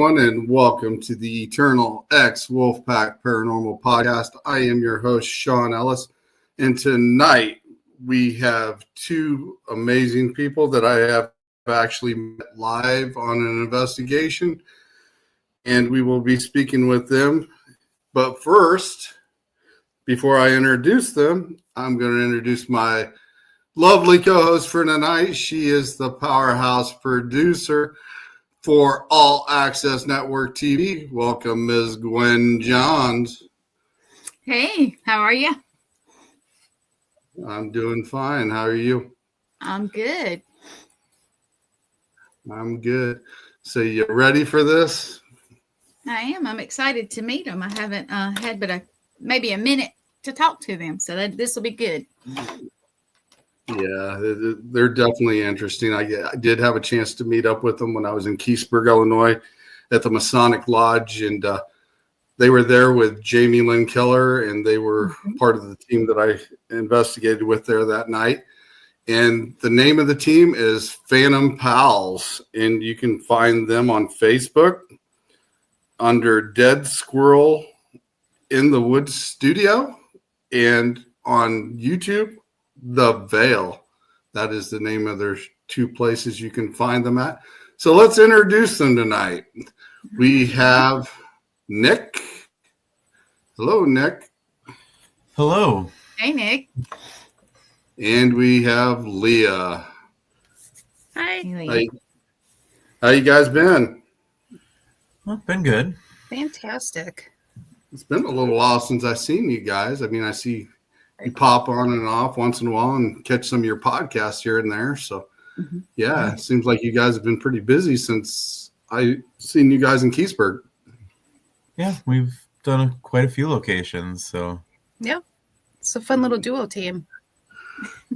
everyone, and welcome to the Eternal X Wolfpack Paranormal Podcast. I am your host, Sean Ellis, and tonight we have two amazing people that I have actually met live on an investigation, and we will be speaking with them. But first, before I introduce them, I'm going to introduce my lovely co-host for tonight. She is the powerhouse producer for All Access Network TV. Welcome, Ms. Gwen Johns. Hey, how are you? I'm doing fine. How are you? I'm good. I'm good. So you ready for this? I am. I'm excited to meet them. I haven't had but maybe a minute to talk to them, so this will be good. Yeah, they're definitely interesting. I did have a chance to meet up with them when I was in Keysburg, Illinois at the Masonic Lodge, and they were there with Jamie Lynn Keller, and they were part of the team that I investigated with there that night. And the name of the team is Phantom Pals, and you can find them on Facebook under Dead Squirrel in the Woods Studio, and on YouTube, The Veil. That is the name of their two places you can find them at. So let's introduce them tonight. We have Nick. Hello, Nick. Hello. Hey, Nick. And we have Leah. Hi, Leah. How you guys been? Well, been good. Fantastic. It's been a little while since I've seen you guys. I mean, I see you pop on and off once in a while and catch some of your podcasts here and there. So, yeah, it seems like you guys have been pretty busy since I seen you guys in Keysburg. Yeah, we've done quite a few locations. So, yeah, it's a fun little duo team.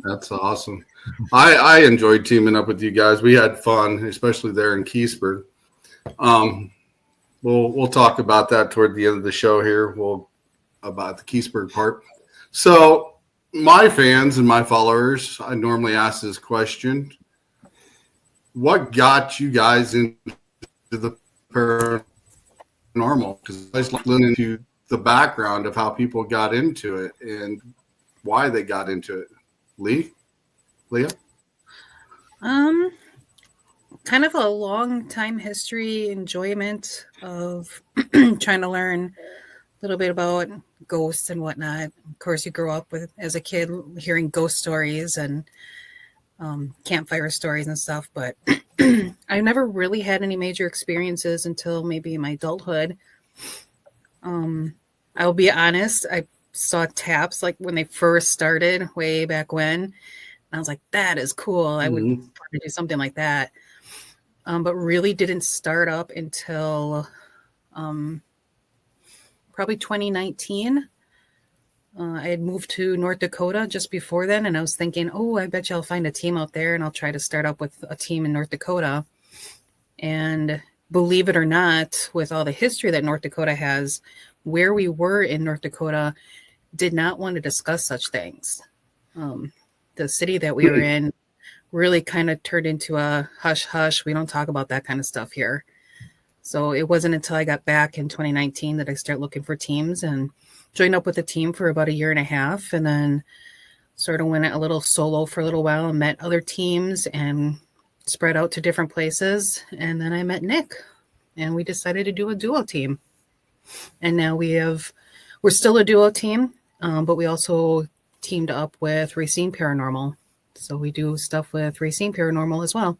That's awesome. I enjoyed teaming up with you guys. We had fun, especially there in Keysburg. We'll talk about that toward the end of the show here. About the Keysburg part. So my fans and my followers, I normally ask this question: what got you guys into the paranormal? Because I just like listening to the background of how people got into it and why they got into it. Leah? Kind of a long time history, enjoyment of trying to learn a little bit about ghosts and whatnot. Of course, you grow up with, as a kid, hearing ghost stories and campfire stories and stuff, but I never really had any major experiences until maybe my adulthood. I'll be honest, I saw taps like when they first started way back when, and I was like, that is cool. I would want to do something like that. But really didn't start up until probably 2019. I had moved to North Dakota just before then, and I was thinking, oh, I bet you I'll find a team out there, and I'll try to start up with a team in North Dakota. And believe it or not, with all the history that North Dakota has, where we were in North Dakota did not want to discuss such things. The city that we were in really kind of turned into a hush-hush. We don't talk about that kind of stuff here. So it wasn't until I got back in 2019 that I started looking for teams and joined up with a team for about a year and a half, and then sort of went a little solo for a little while and met other teams and spread out to different places. And then I met Nick, and we decided to do a duo team. And now we're still a duo team, but we also teamed up with Racine Paranormal. So we do stuff with Racine Paranormal as well.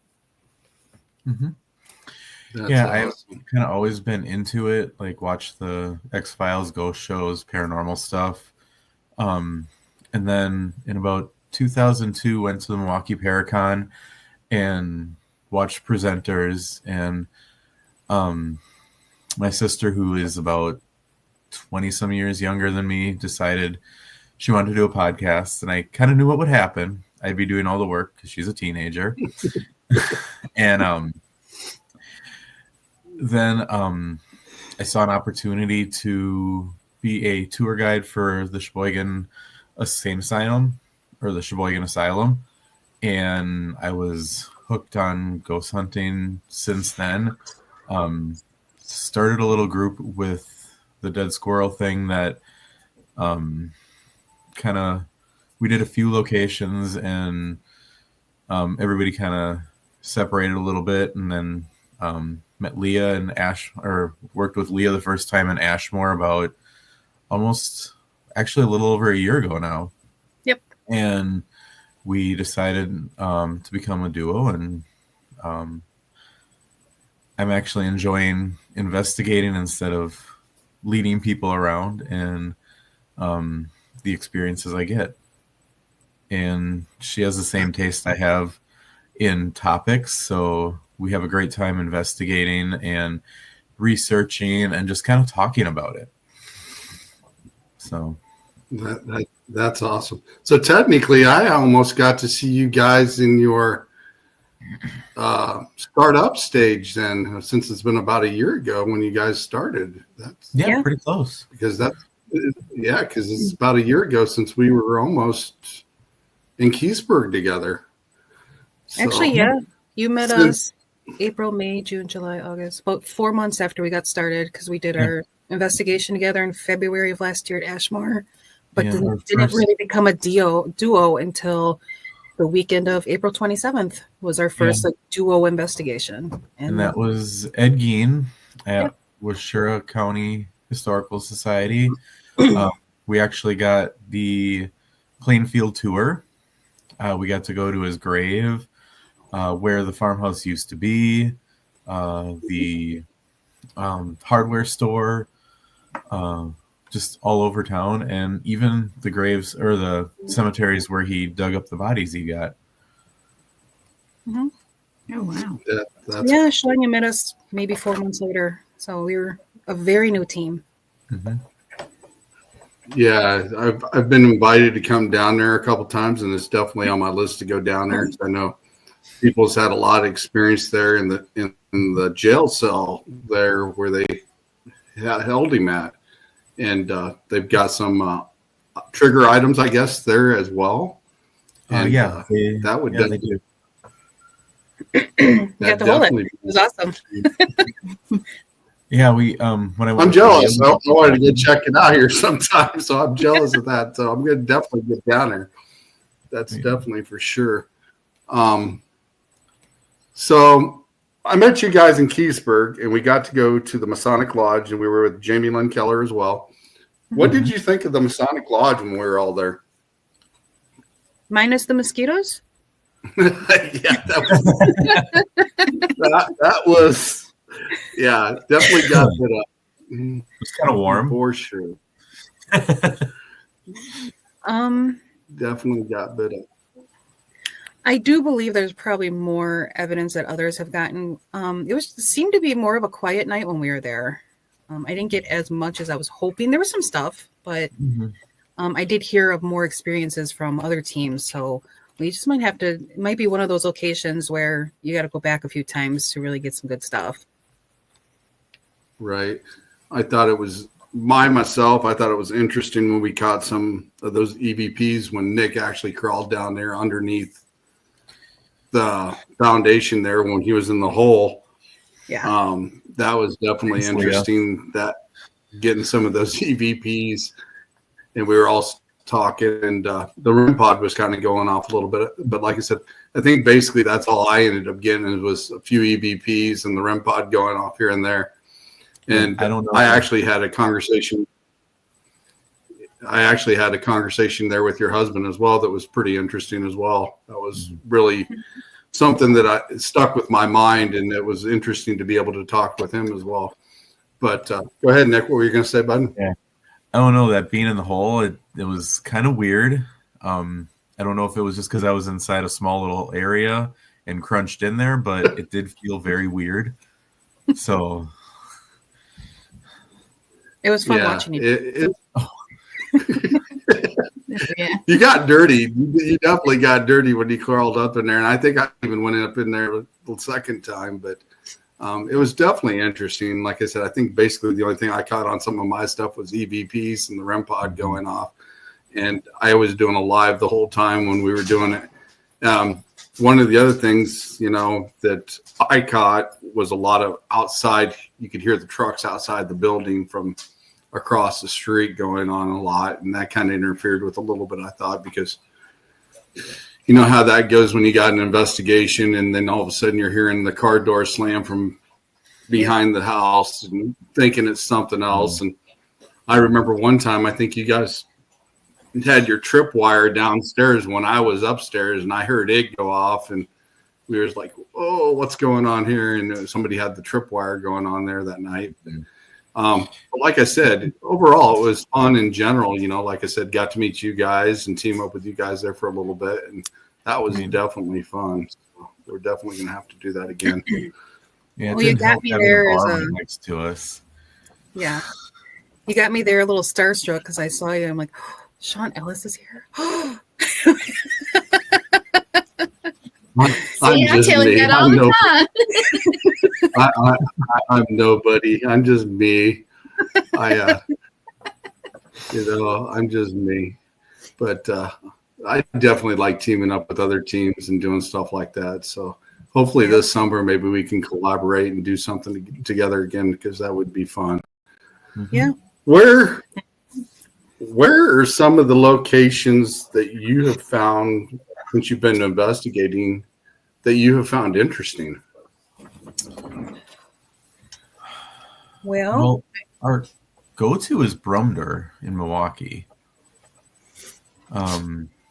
mm-hmm. Awesome. I've kind of always been into it, like watch the X-Files, ghost shows, paranormal stuff. And then in about 2002, went to the Milwaukee Paracon and watched presenters. And my sister, who is about 20-some years younger than me, decided she wanted to do a podcast. And I kind of knew what would happen. I'd be doing all the work because she's a teenager. And then I saw an opportunity to be a tour guide for the Sheboygan Insane Asylum, or the Sheboygan Asylum, and I was hooked on ghost hunting since then. started a little group with the dead squirrel thing that kind of, we did a few locations, and everybody kind of separated a little bit, and then met Leah and worked with Leah the first time in Ashmore about almost, actually a little over a year ago now. Yep. And we decided to become a duo, and I'm actually enjoying investigating instead of leading people around, and the experiences I get. And she has the same taste I have in topics, so we have a great time investigating and researching and just kind of talking about it. So that's awesome. So technically, I almost got to see you guys in your startup stage then, since it's been about a year ago when you guys started. That's yeah, pretty close. Because it's about a year ago since we were almost in Keysburg together. So, Actually, yeah, you met us April, May, June, July, August, about 4 months after we got started, because we did our investigation together in February of last year at Ashmore, but didn't really become a duo until the weekend of April 27th was our first duo investigation. And that was Ed Gein at Washura County Historical Society. We actually got the Plainfield tour. We got to go to his grave, where the farmhouse used to be, the hardware store, just all over town, and even the graves or the cemeteries where he dug up the bodies he got. Mm-hmm. Oh, wow. Yeah, Shania met us maybe 4 months later. So we were a very new team. Mm-hmm. Yeah, I've been invited to come down there a couple times, and it's definitely on my list to go down there. I know people's had a lot of experience there in the jail cell there where they held him at, and they've got some trigger items, I guess, there as well. And that would definitely. Got to hold it. It was awesome. Yeah, we when I'm jealous. I wanted to go check it out here sometime, so I'm jealous of that. So I'm gonna definitely get down there. That's definitely for sure. So I met you guys in Keysburg, and we got to go to the Masonic Lodge, and we were with Jamie Lynn Keller as well. What did you think of the Masonic Lodge when we were all there? Minus the mosquitoes? Yeah, that was definitely got bit up. It's kind of warm for sure. Definitely got bit up. I do believe there's probably more evidence that others have gotten. It seemed to be more of a quiet night when we were there. I didn't get as much as I was hoping. There was some stuff, but I did hear of more experiences from other teams. So we just might have to. It might be one of those locations where you got to go back a few times to really get some good stuff. Right. I thought it was myself. I thought it was interesting when we caught some of those EVPs when Nick actually crawled down there underneath the foundation there when he was in the hole. Yeah. That was definitely interesting, that getting some of those EVPs, and we were all talking, and the REM pod was kind of going off a little bit. But like I said, I think basically that's all I ended up getting. It was a few EVPs and the REM pod going off here and there. And I don't know. I actually had a conversation there with your husband as well. That was pretty interesting as well. That was really something that stuck with my mind, and it was interesting to be able to talk with him as well. But go ahead, Nick. What were you going to say, bud? Yeah, I don't know, that being in the hole, it was kind of weird. I don't know if it was just because I was inside a small little area and crunched in there, but it did feel very weird. So it was fun watching you. You got dirty. You definitely got dirty when you crawled up in there, and I think I even went up in there the second time. But it was definitely interesting. Like I said, I think basically the only thing I caught on some of my stuff was EVPs and the REM pod going off, and I was doing a live the whole time when we were doing it. one of the other things, that I caught was a lot of outside. You could hear the trucks outside the building from across the street going on a lot. And that kind of interfered with a little bit, I thought, because you know how that goes when you got an investigation and then all of a sudden you're hearing the car door slam from behind the house and thinking it's something else. And I remember one time, I think you guys had your tripwire downstairs when I was upstairs, and I heard it go off, and we was like, "Oh, what's going on here?" And somebody had the tripwire going on there that night. But like I said, overall, it was fun in general. Like I said, got to meet you guys and team up with you guys there for a little bit, and that was definitely fun. So we're definitely going to have to do that again. Yeah, Well, you got me there as a next to us. Yeah, you got me there a little starstruck because I saw you. I'm like, oh, Sean Ellis is here. See, I tell you that all the time. I'm nobody. I'm just me. I'm just me. But I definitely like teaming up with other teams and doing stuff like that. So hopefully this summer, maybe we can collaborate and do something together again, because that would be fun. Yeah. Where are some of the locations that you have found since you've been investigating that you have found interesting? Well, our go-to is Brumder in Milwaukee.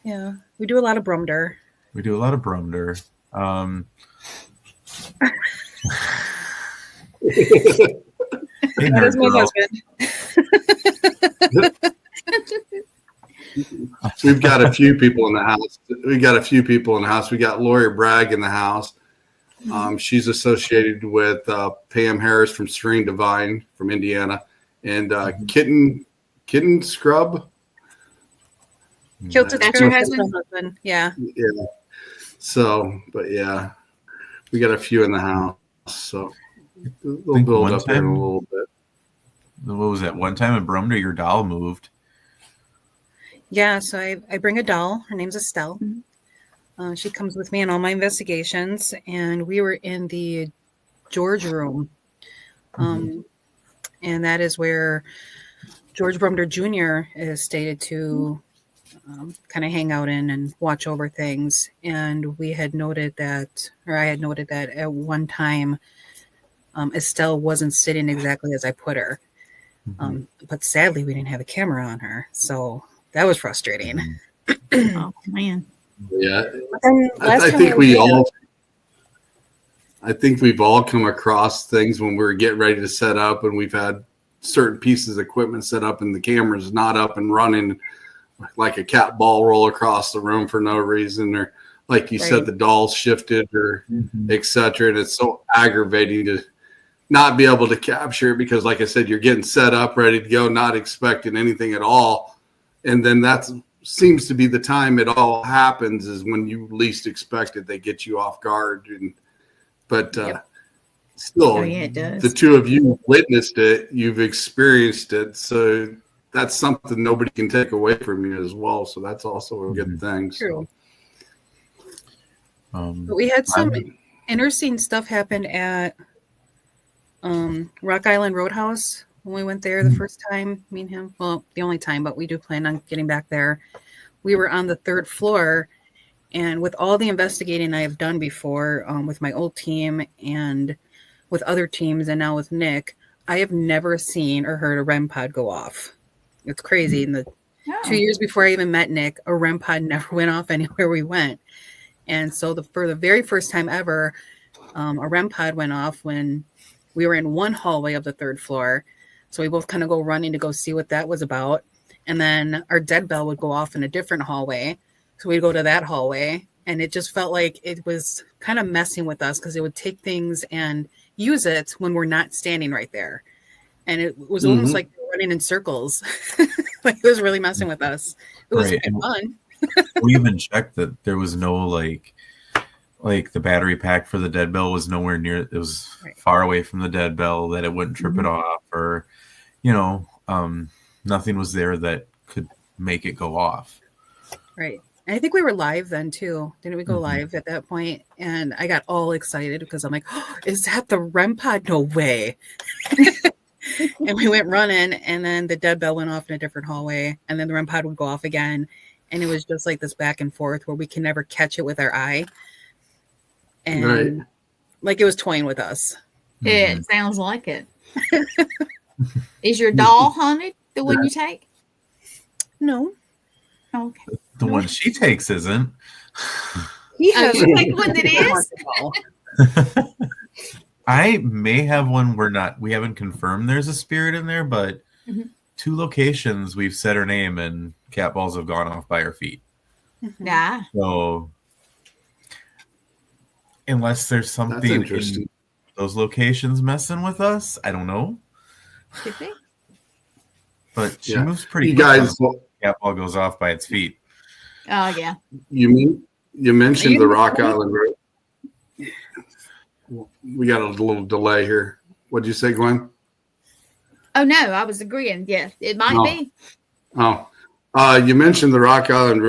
Yeah, we do a lot of Brumder. We do a lot of Brumder. Hey, That is my girl. husband. We've got a few people in the house. We got Lori Bragg in the house. She's associated with Pam Harris from Serene Divine from Indiana, and Kitten Scrub. Kilted That's Scrub your is my husband? husband. Yeah. Yeah. So, but yeah, we got a few in the house. So we'll build up here in a little bit. What was that? One time in Brumder, your doll moved. Yeah, so I bring a doll. Her name's Estelle. She comes with me in all my investigations, and we were in the George room. And that is where George Brumder Jr. is stated to kind of hang out in and watch over things. And we had noted that, or I had noted that at one time, Estelle wasn't sitting exactly as I put her. But sadly, we didn't have a camera on her. So that was frustrating. Oh, man. Yeah. I think we've all come across things when we're getting ready to set up, and we've had certain pieces of equipment set up and the camera's not up and running, like a cat ball roll across the room for no reason, or like you said, the doll shifted, or etc. And it's so aggravating to not be able to capture it, because like I said, you're getting set up, ready to go, not expecting anything at all. And then that seems to be the time it all happens, is when you least expect it. They get you off guard. But still, it does. The two of you witnessed it. You've experienced it. So that's something nobody can take away from you as well. So that's also a good thing. True. But we had some interesting stuff happen at Rock Island Roadhouse when we went there the first time, me and him. Well, the only time, but we do plan on getting back there. We were on the third floor, and with all the investigating I have done before with my old team and with other teams, and now with Nick, I have never seen or heard a REM pod go off. It's crazy. In the 2 years before I even met Nick, a REM pod never went off anywhere we went. And so for the very first time ever, a REM pod went off when we were in one hallway of the third floor. So we both kind of go running to go see what that was about. And then our dead bell would go off in a different hallway. So we'd go to that hallway. And it just felt like it was kind of messing with us, because it would take things and use it when we're not standing right there. And it was almost like running in circles. Like it was really messing with us. It was fun. We even checked that there was no like the battery pack for the dead bell was nowhere near. It was far away from the dead bell, that it wouldn't trip it off, or nothing was there that could make it go off. Right. And I think we were live then too. Didn't we go Mhm. live at that point? And I got all excited because I'm like, oh, is that the REM pod? No way. And we went running, and then the dead bell went off in a different hallway, and then the REM pod would go off again. And it was just like this back and forth where we can never catch it with our eye. And Right. like it was toying with us. It sounds like it. Is your doll haunted? The one you take? No. Okay. The one she takes isn't. He Oh, has you take one that is? I may have one. We haven't confirmed there's a spirit in there, but Mhm. 2 locations we've said her name and cat balls have gone off by her feet. Nah. So unless there's That's something interesting. in those locations messing with us, I don't know. Could be. But she Yeah. moves pretty You quick when guys, the cat ball goes off by its feet. Oh, yeah. you mentioned you the in the Rock phone? Island Road. We got a little delay here. What'd you say, Gwen? Oh, no. I was agreeing. Yeah, it might No. be. Oh, you mentioned the Rock Island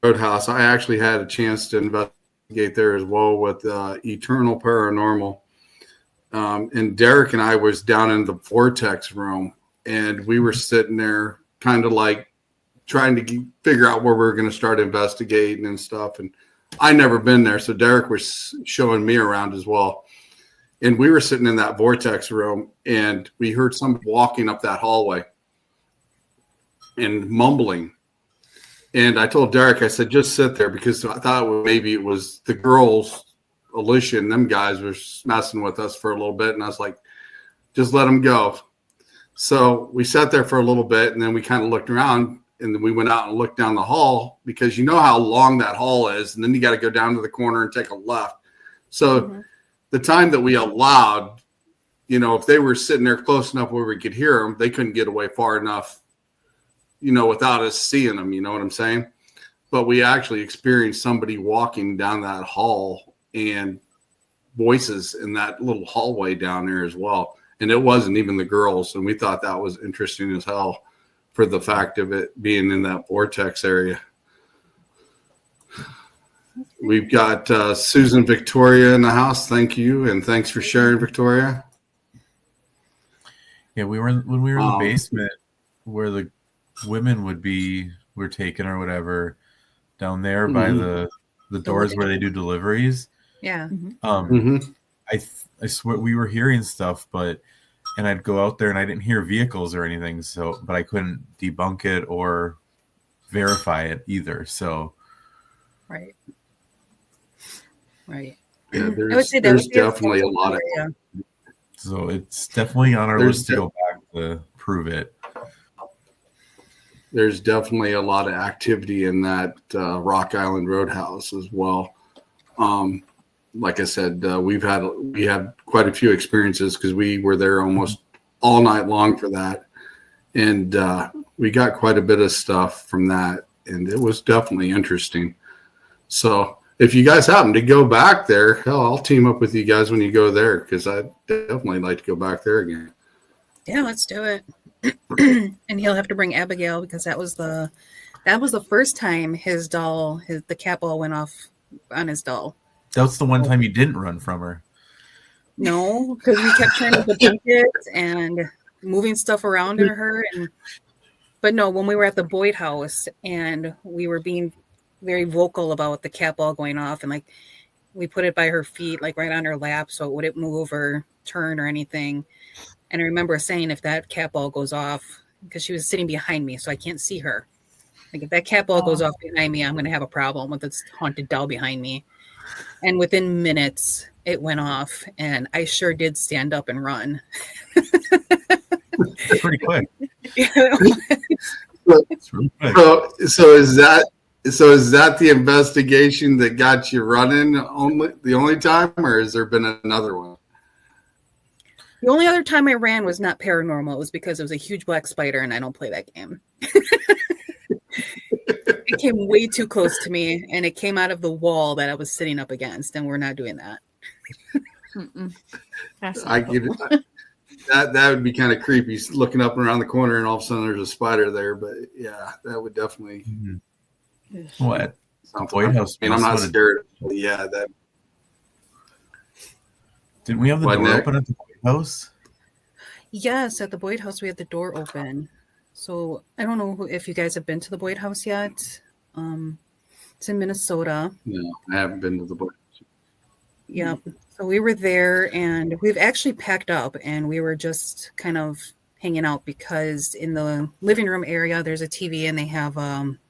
Roadhouse. I actually had a chance to investigate there as well with Eternal Paranormal. And Derek and I was down in the Vortex room, and we were sitting there kind of like trying to figure out where we were going to start investigating and stuff. And I never been there, so Derek was showing me around as well. And we were sitting in that Vortex room, and we heard somebody walking up that hallway and mumbling. And I told Derek, I said, just sit there, because I thought maybe it was the girls, Alicia and them guys were messing with us for a little bit. And I was like, just let them go. So we sat there for a little bit, and then we kind of looked around, and then we went out and looked down the hall, because you know how long that hall is. And then you got to go down to the corner and take a left. So the time that we allowed, if they were sitting there close enough where we could hear them, they couldn't get away far enough, without us seeing them, you know what I'm saying? But we actually experienced somebody walking down that hall and voices in that little hallway down there as well. And it wasn't even the girls. And we thought that was interesting as hell for the fact of it being in that vortex area. We've got Susan Victoria in the house. Thank you. And thanks for sharing, Victoria. Yeah, when we were in the basement where the women were taken or whatever, down there by the doors where they do deliveries. Yeah. I swear we were hearing stuff, and I'd go out there and I didn't hear vehicles or anything, but I couldn't debunk it or verify it either. So Right. Yeah, I would there's say that would be definitely a lot of So it's definitely on our list to go back to prove it. There's definitely a lot of activity in that Rock Island Roadhouse as well. Like I said, we had quite a few experiences because we were there almost all night long for that, and we got quite a bit of stuff from that, and it was definitely interesting. So if you guys happen to go back there, hell, I'll team up with you guys when you go there, because I'd definitely like to go back there again. Yeah, let's do it. And he'll have to bring Abigail, because that was the first time the cat ball went off on his doll. That's the one time you didn't run from her. No, because we kept trying to debunk it and moving stuff around in her. But no, when we were at the Boyd house and we were being very vocal about the cat ball going off, and like we put it by her feet, like right on her lap, so it wouldn't move or turn or anything. And I remember saying, if that cat ball goes off, because she was sitting behind me, so I can't see her. Like, if that cat ball goes off behind me, I'm going to have a problem with this haunted doll behind me. And within minutes, it went off, and I sure did stand up and run. Pretty quick. It's really quick. So is that the investigation that got you running the only time, or has there been another one? The only other time I ran was not paranormal. It was because it was a huge black spider, and I don't play that game. It came way too close to me, and it came out of the wall that I was sitting up against, and we're not doing that. I get it. That would be kind of creepy, looking up and around the corner, and all of a sudden there's a spider there. But yeah, that would definitely. What? something. White House. I mean, I'm not also scared. Yeah, that. Didn't we have the What, door Nick? open at the White House? Yes, at the Boyd House, we had the door open. So I don't know if you guys have been to the Boyd House yet. It's in Minnesota. No, I haven't been to the book. Yep. So we were there, and we've actually packed up, and we were just kind of hanging out because in the living room area there's a TV, and they have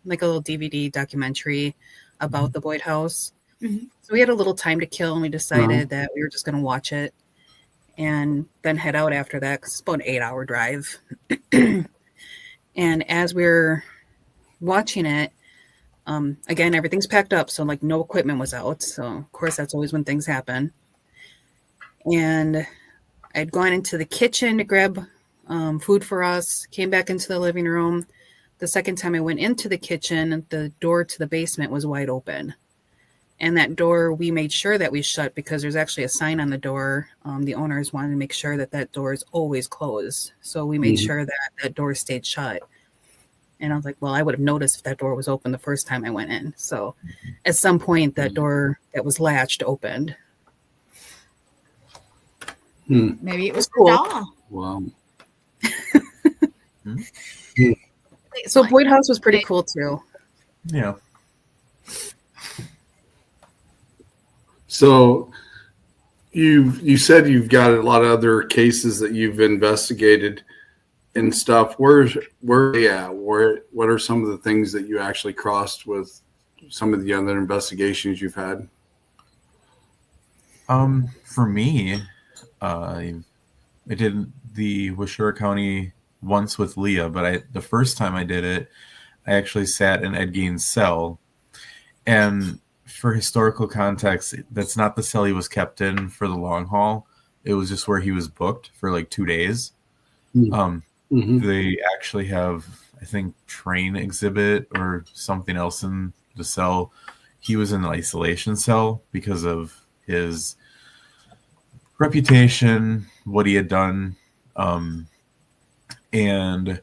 like a little DVD documentary about the Boyd House. Mhm. So we had a little time to kill, and we decided that we were just going to watch it and then head out after that because it's about an 8-hour drive. And as we're watching it, again, everything's packed up, so like no equipment was out. So of course that's always when things happen. And I'd gone into the kitchen to grab food for us, came back into the living room. The second time I went into the kitchen, the door to the basement was wide open. And that door, we made sure that we shut because there's actually a sign on the door. The owners wanted to make sure that that door is always closed. So we made sure that that door stayed shut. And I was like, well, I would have noticed if that door was open the first time I went in. So at some point, that door that was latched opened. Maybe it was Cool. cool. Doll. Wow. So Boyd House was pretty cool too. Yeah. So you said you've got a lot of other cases that you've investigated and stuff. What are some of the things that you actually crossed with some of the other investigations you've had? For me, I did the Washura County once with Leah, but the first time I did it, I actually sat in Ed Gein's cell. And for historical context, that's not the cell he was kept in for the long haul. It was just where he was booked for like 2 days. They actually have, I think, train exhibit or something else in the cell. He was in an isolation cell because of his reputation, what he had done. And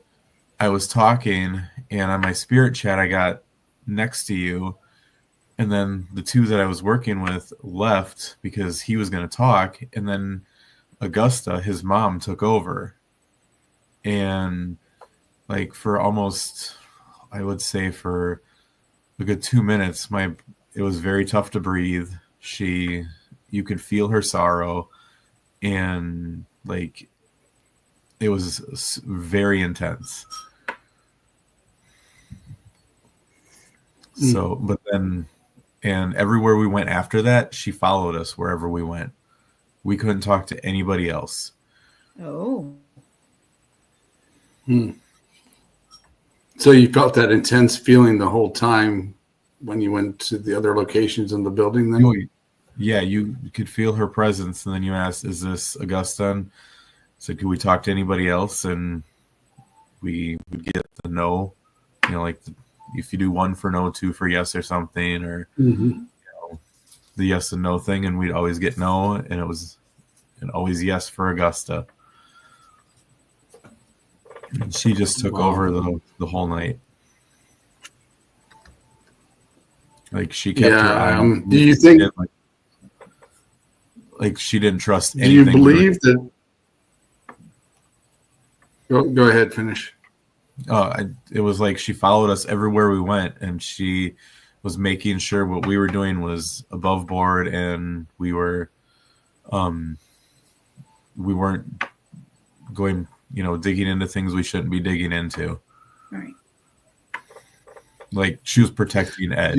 I was talking, and on my spirit chat, I got next to you. And then the two that I was working with left because he was going to talk. And then Augusta, his mom, took over. And like for almost, I would say for a good 2 minutes, it was very tough to breathe. You could feel her sorrow, and like it was very intense. So, but then, and everywhere we went after that, she followed us wherever we went. We couldn't talk to anybody else. Oh. So you felt that intense feeling the whole time when you went to the other locations in the building then? Yeah, you could feel her presence, and then you asked, is this Augusta? And so could we talk to anybody else? And we would get the no, like if you do 1 for no, 2 for yes or something, or the yes and no thing, and we'd always get no, and it was always yes for Augusta. And she just took over the whole night. Like she kept her eye on. Do you think? Like she didn't trust anything. Do you believe that? Go ahead, finish. It was like she followed us everywhere we went, and she was making sure what we were doing was above board, and we weren't going, digging into things we shouldn't be digging into. Right. Like she was protecting Ed.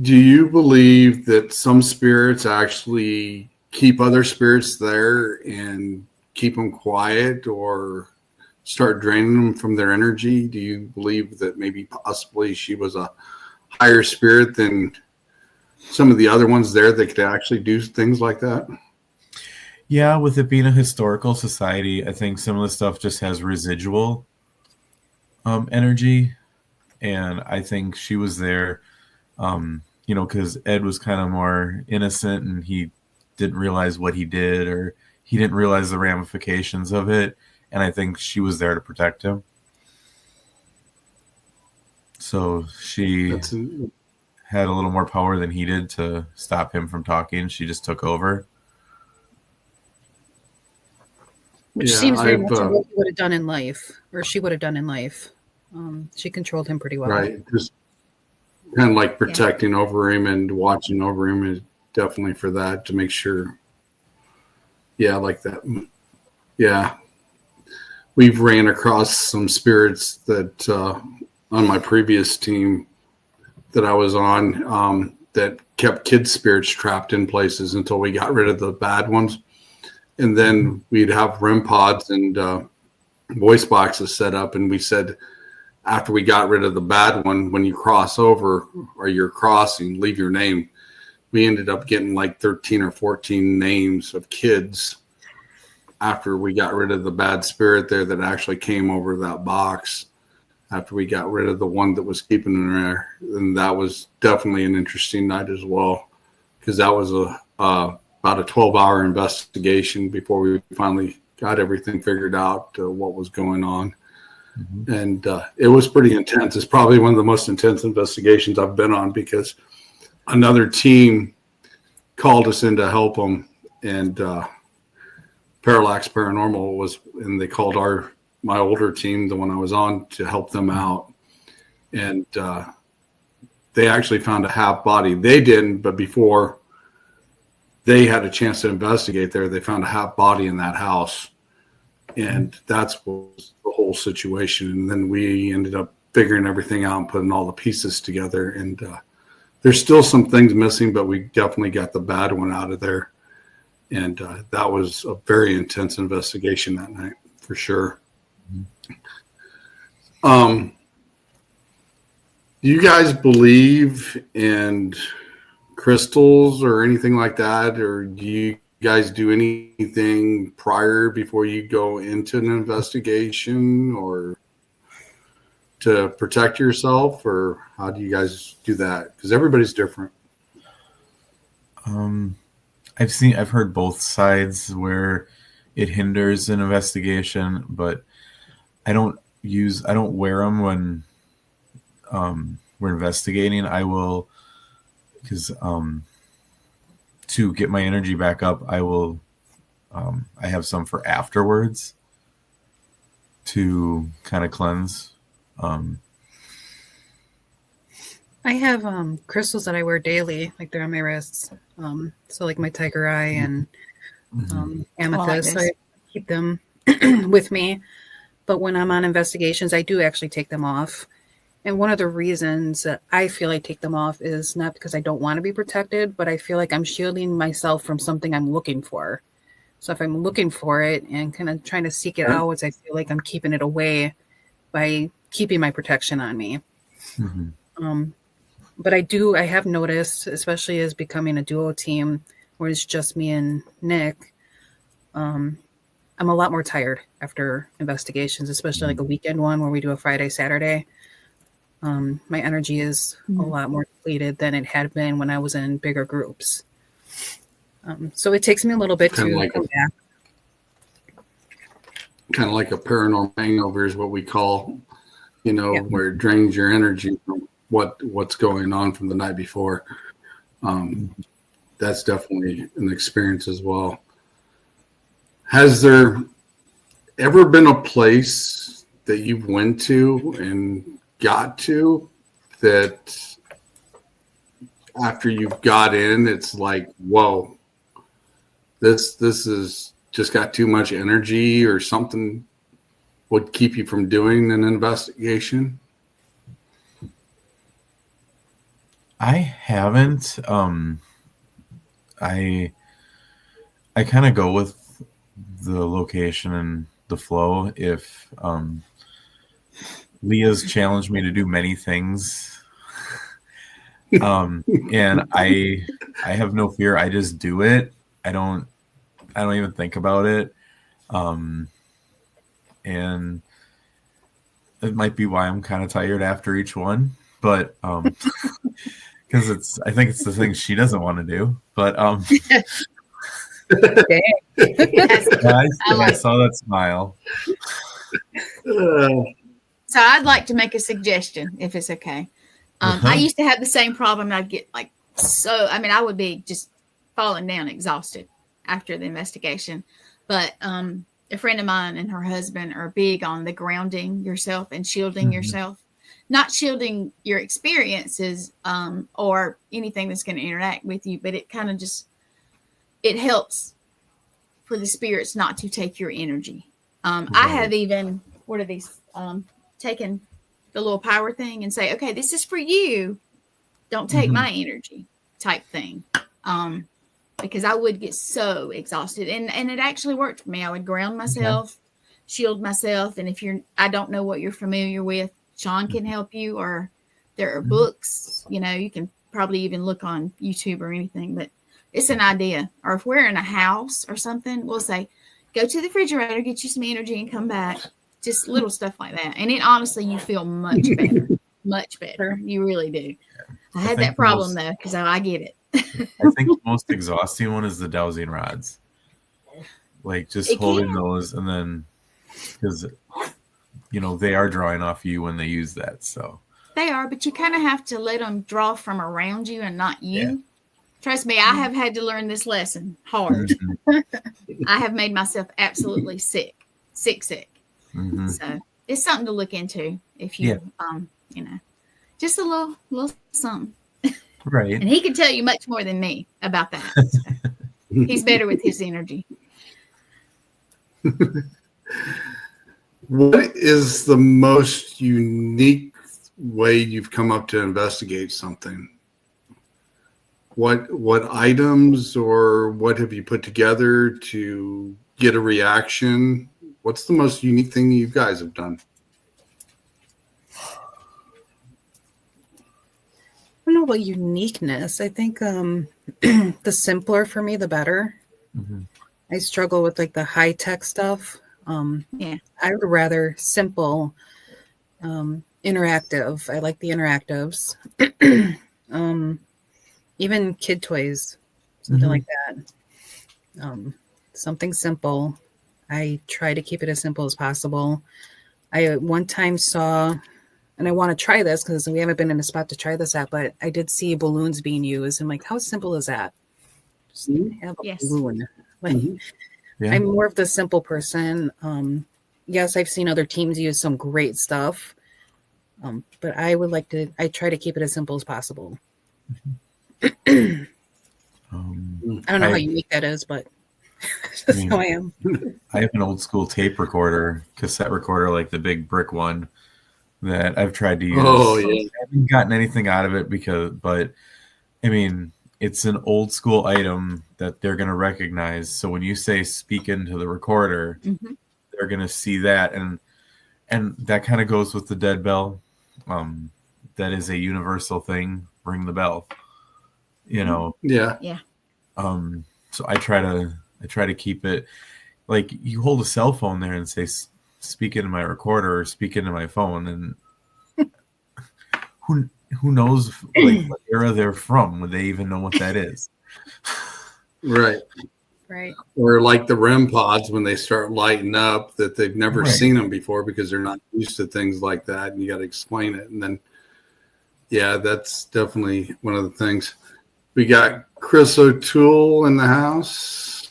Do you believe that some spirits actually keep other spirits there and keep them quiet or start draining them from their energy? Do you believe that maybe possibly she was a higher spirit than some of the other ones there that could actually do things like that? Yeah, with it being a historical society, I think some of the stuff just has residual energy. And I think she was there, because Ed was kind of more innocent and he didn't realize what he did, or he didn't realize the ramifications of it. And I think she was there to protect him. So she That's had a little more power than he did to stop him from talking. She just took over. Which yeah. seems very I've much like what he would have done in life, or she would have done in life. She controlled him pretty well. right, just kind of like protecting over him and watching over him is definitely for that to make sure. Yeah, like that. Yeah, we've ran across some spirits that on my previous team that I was on that kept kids' spirits trapped in places until we got rid of the bad ones. And then we'd have REM pods and voice boxes set up. And we said, after we got rid of the bad one, when you cross over or you're crossing, leave your name. We ended up getting like 13 or 14 names of kids after we got rid of the bad spirit there that actually came over that box after we got rid of the one that was keeping in there. And that was definitely an interesting night as well, because that was about a 12-hour investigation before we finally got everything figured out, what was going on. Mm-hmm. And it was pretty intense. It's probably one of the most intense investigations I've been on, because another team called us in to help them, and Parallax Paranormal was, and they called my older team, the one I was on, to help them out. And they actually found a half body. They didn't, but before they had a chance to investigate there, they found a half body in that house. And that's was the whole situation. And then we ended up figuring everything out and putting all the pieces together. And there's still some things missing, but we definitely got the bad one out of there. And that was a very intense investigation that night, for sure. Do you guys believe in crystals or anything like that? Or do you guys do anything before you go into an investigation, or to protect yourself? Or how do you guys do that? Because everybody's different. I've heard both sides where it hinders an investigation, but I don't wear them when we're investigating. I will, because to get my energy back up, I have some for afterwards to kind of cleanse. I have crystals that I wear daily, like they're on my wrists. So like my tiger eye and amethyst. So I keep them with me. But when I'm on investigations, I do actually take them off. And one of the reasons that I feel I take them off is not because I don't want to be protected, but I feel like I'm shielding myself from something I'm looking for. So if I'm looking for it and kind of trying to seek it out, I feel like I'm keeping it away by keeping my protection on me. Mm-hmm. But I have noticed, especially as becoming a duo team where it's just me and Nick, I'm a lot more tired after investigations, especially like a weekend one where we do a Friday, Saturday. My energy is a lot more depleted than it had been when I was in bigger groups. So it takes me a little bit to come back. Kind of like a paranormal hangover is what we call, where it drains your energy from what's going on from the night before. That's definitely an experience as well. Has there ever been a place that you've went to and got to that after you've got in, it's like, whoa, this is just got too much energy, or something would keep you from doing an investigation? I haven't. I kind of go with the location and the flow. If Leah's challenged me to do many things, and I have no fear. I just do it. I don't even think about it. And it might be why I'm kind of tired after each one, but because I think it's the thing she doesn't want to do. But I saw that smile. So I'd like to make a suggestion, if it's okay. I used to have the same problem. I'd get like I would be just falling down exhausted after the investigation. But a friend of mine and her husband are big on the grounding yourself and shielding yourself, not shielding your experiences or anything that's going to interact with you, but it kind of just, it helps for the spirits not to take your energy. I have even, what are these, taken the little power thing and say, okay, this is for you. Don't take my energy type thing. Because I would get so exhausted, and it actually worked for me. I would ground myself, shield myself. And if I don't know what you're familiar with, Sean can help you, or there are books, you can probably even look on YouTube or anything, but it's an idea. Or if we're in a house or something, we'll say, go to the refrigerator, get you some energy and come back. Just little stuff like that. And it honestly, you feel much better, much better. You really do. I had that problem though, because I get it. I think the most exhausting one is the dowsing rods. Like just holding those, and then because they are drawing off you when they use that. So they are, but you kind of have to let them draw from around you and not you. Yeah. Trust me, I have had to learn this lesson hard. I have made myself absolutely sick. So it's something to look into if you, just a little something. Right. And he can tell you much more than me about that. So he's better with his energy. What is the most unique way you've come up to investigate something? What items or what have you put together to get a reaction? What's the most unique thing you guys have done? I don't know about uniqueness. I think the simpler for me, the better. I struggle with like the high tech stuff. I would rather simple, interactive. I like the interactives. Even kid toys, something like that. Something simple. I try to keep it as simple as possible. I one time saw, and I want to try this because we haven't been in a spot to try this at, but I did see balloons being used. I'm like, how simple is that? Just have a balloon. Like, I'm more of the simple person. Yes, I've seen other teams use some great stuff, but I try to keep it as simple as possible. I don't know how unique that is, but that's how I am. I have an old school tape recorder, cassette recorder, like the big brick one that I've tried to use. Oh, yeah. I haven't gotten anything out of it but I mean, it's an old school item that they're going to recognize. So when you say speak into the recorder, they're going to see that. And that kind of goes with the dead bell. That is a universal thing. Ring the bell, Yeah. So I try to keep it like you hold a cell phone there and say, speak into my recorder or speak into my phone. And who knows like what era they're from? Would they even know what that is? Right. Or like the REM pods when they start lighting up that they've never seen them before because they're not used to things like that. And you got to explain it. And then, that's definitely one of the things. We got Chris O'Toole in the house.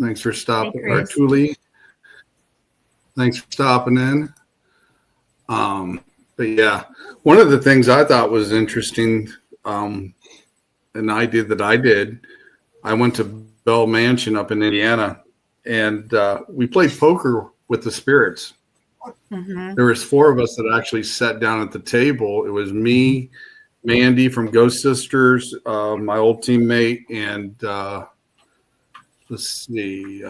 Thanks for stopping. Or Tooley. Thanks for stopping in. But one of the things I thought was interesting, an idea that I did, I went to Bell Mansion up in Indiana, and we played poker with the spirits. There was 4 of us that actually sat down at the table. It was me, Mandy from Ghost Sisters, my old teammate, and let's see.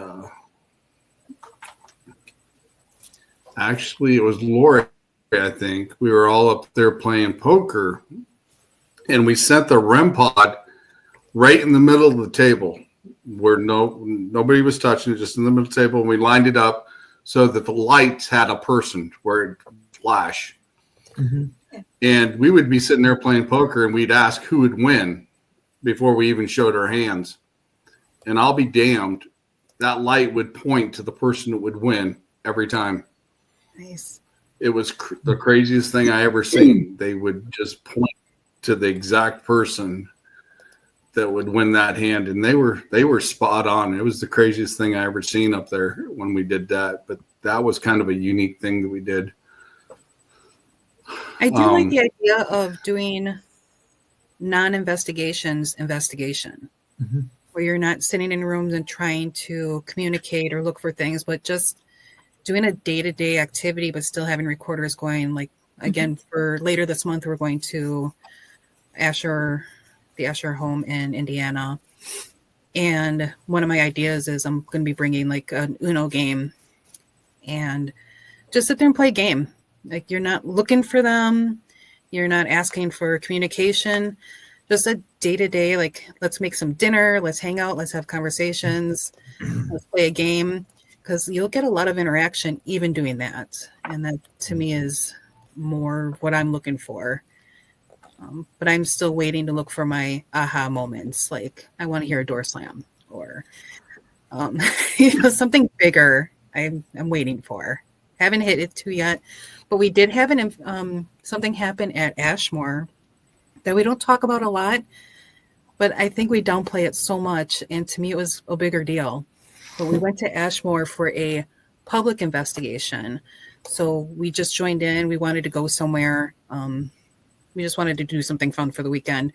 Actually, it was Lori, I think. We were all up there playing poker, and we set the REM pod right in the middle of the table where nobody was touching it, just in the middle of the table. And we lined it up so that the lights had a person where it would flash. And we would be sitting there playing poker, and we'd ask who would win before we even showed our hands. And I'll be damned, that light would point to the person that would win every time. Nice. it was the craziest thing I ever seen. They would just point to the exact person that would win that hand, and they were spot on. It was the craziest thing I ever seen up there when we did that. But that was kind of a unique thing that we did. I do like the idea of doing non-investigations investigation, where you're not sitting in rooms and trying to communicate or look for things, but just doing a day-to-day activity, but still having recorders going. Like, again, for later this month, we're going to the Asher home in Indiana. And one of my ideas is I'm going to be bringing like an Uno game and just sit there and play a game. Like, you're not looking for them. You're not asking for communication. Just a day-to-day, like, let's make some dinner. Let's hang out. Let's have conversations. Let's play a game. Because you'll get a lot of interaction even doing that. And that, to me, is more what I'm looking for. But I'm still waiting to look for my aha moments. Like, I want to hear a door slam or something bigger. I'm waiting for. Haven't hit it to yet. But we did have something happen at Ashmore that we don't talk about a lot. But I think we downplay it so much. And to me, it was a bigger deal. But we went to Ashmore for a public investigation. So we just joined in. We wanted to go somewhere. We just wanted to do something fun for the weekend.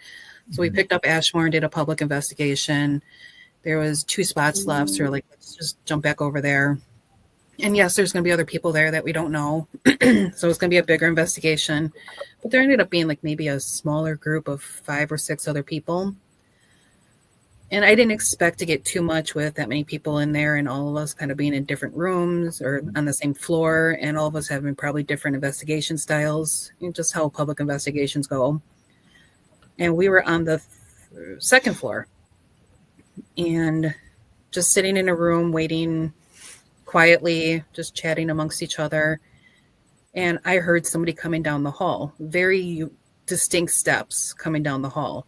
So we picked up Ashmore and did a public investigation. There was 2 spots left. So we're like, let's just jump back over there. And yes, there's going to be other people there that we don't know. So it's going to be a bigger investigation. But there ended up being like maybe a smaller group of 5 or 6 other people. And I didn't expect to get too much with that many people in there and all of us kind of being in different rooms or on the same floor and all of us having probably different investigation styles and just how public investigations go. And we were on the 2nd floor and just sitting in a room waiting quietly, just chatting amongst each other. And I heard somebody coming down the hall, very distinct steps coming down the hall.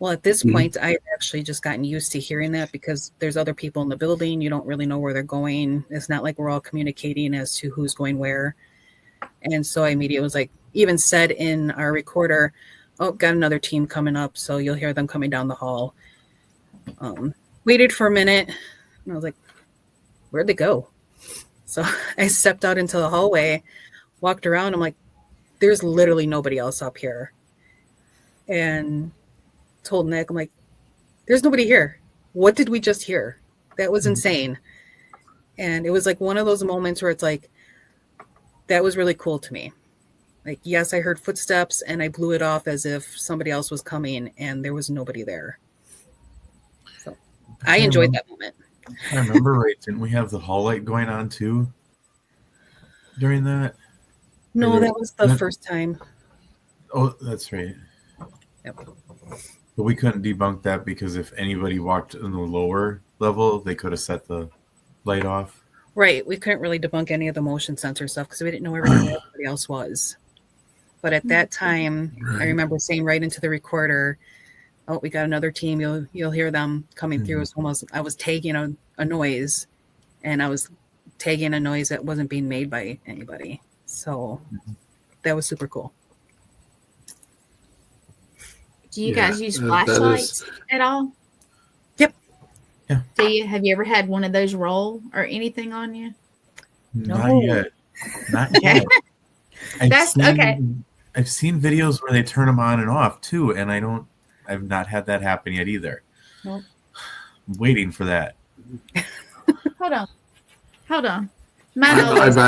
Well, at this point, I've actually just gotten used to hearing that because there's other people in the building. You don't really know where they're going. It's not like we're all communicating as to who's going where. And so I immediately was like, even said in our recorder, oh, got another team coming up. So you'll hear them coming down the hall. Waited for a minute. And I was like, where'd they go? So I stepped out into the hallway, walked around. I'm like, there's literally nobody else up here. And told Nick, I'm like, there's nobody here. What did we just hear? That was insane. And it was like one of those moments where it's like, that was really cool to me. Like, yes, I heard footsteps and I blew it off as if somebody else was coming and there was nobody there. So I enjoyed that moment. I remember right. Didn't we have the hall light going on too during that? No, that was the first time. Oh, that's right. Yep. But we couldn't debunk that because if anybody walked in the lower level, they could have set the light off. Right. We couldn't really debunk any of the motion sensor stuff because we didn't know where everybody else was. But at that time, I remember saying right into the recorder, oh, we got another team. You'll hear them coming through. It was almost, I was tagging a noise, and I was tagging a noise that wasn't being made by anybody. So that was super cool. Do you guys use flashlights at all? Yep. Yeah. Have you ever had one of those roll or anything on you? Not yet. Not yet. I've seen videos where they turn them on and off too, and I've not had that happen yet either. Nope. I'm waiting for that. Hold on. I've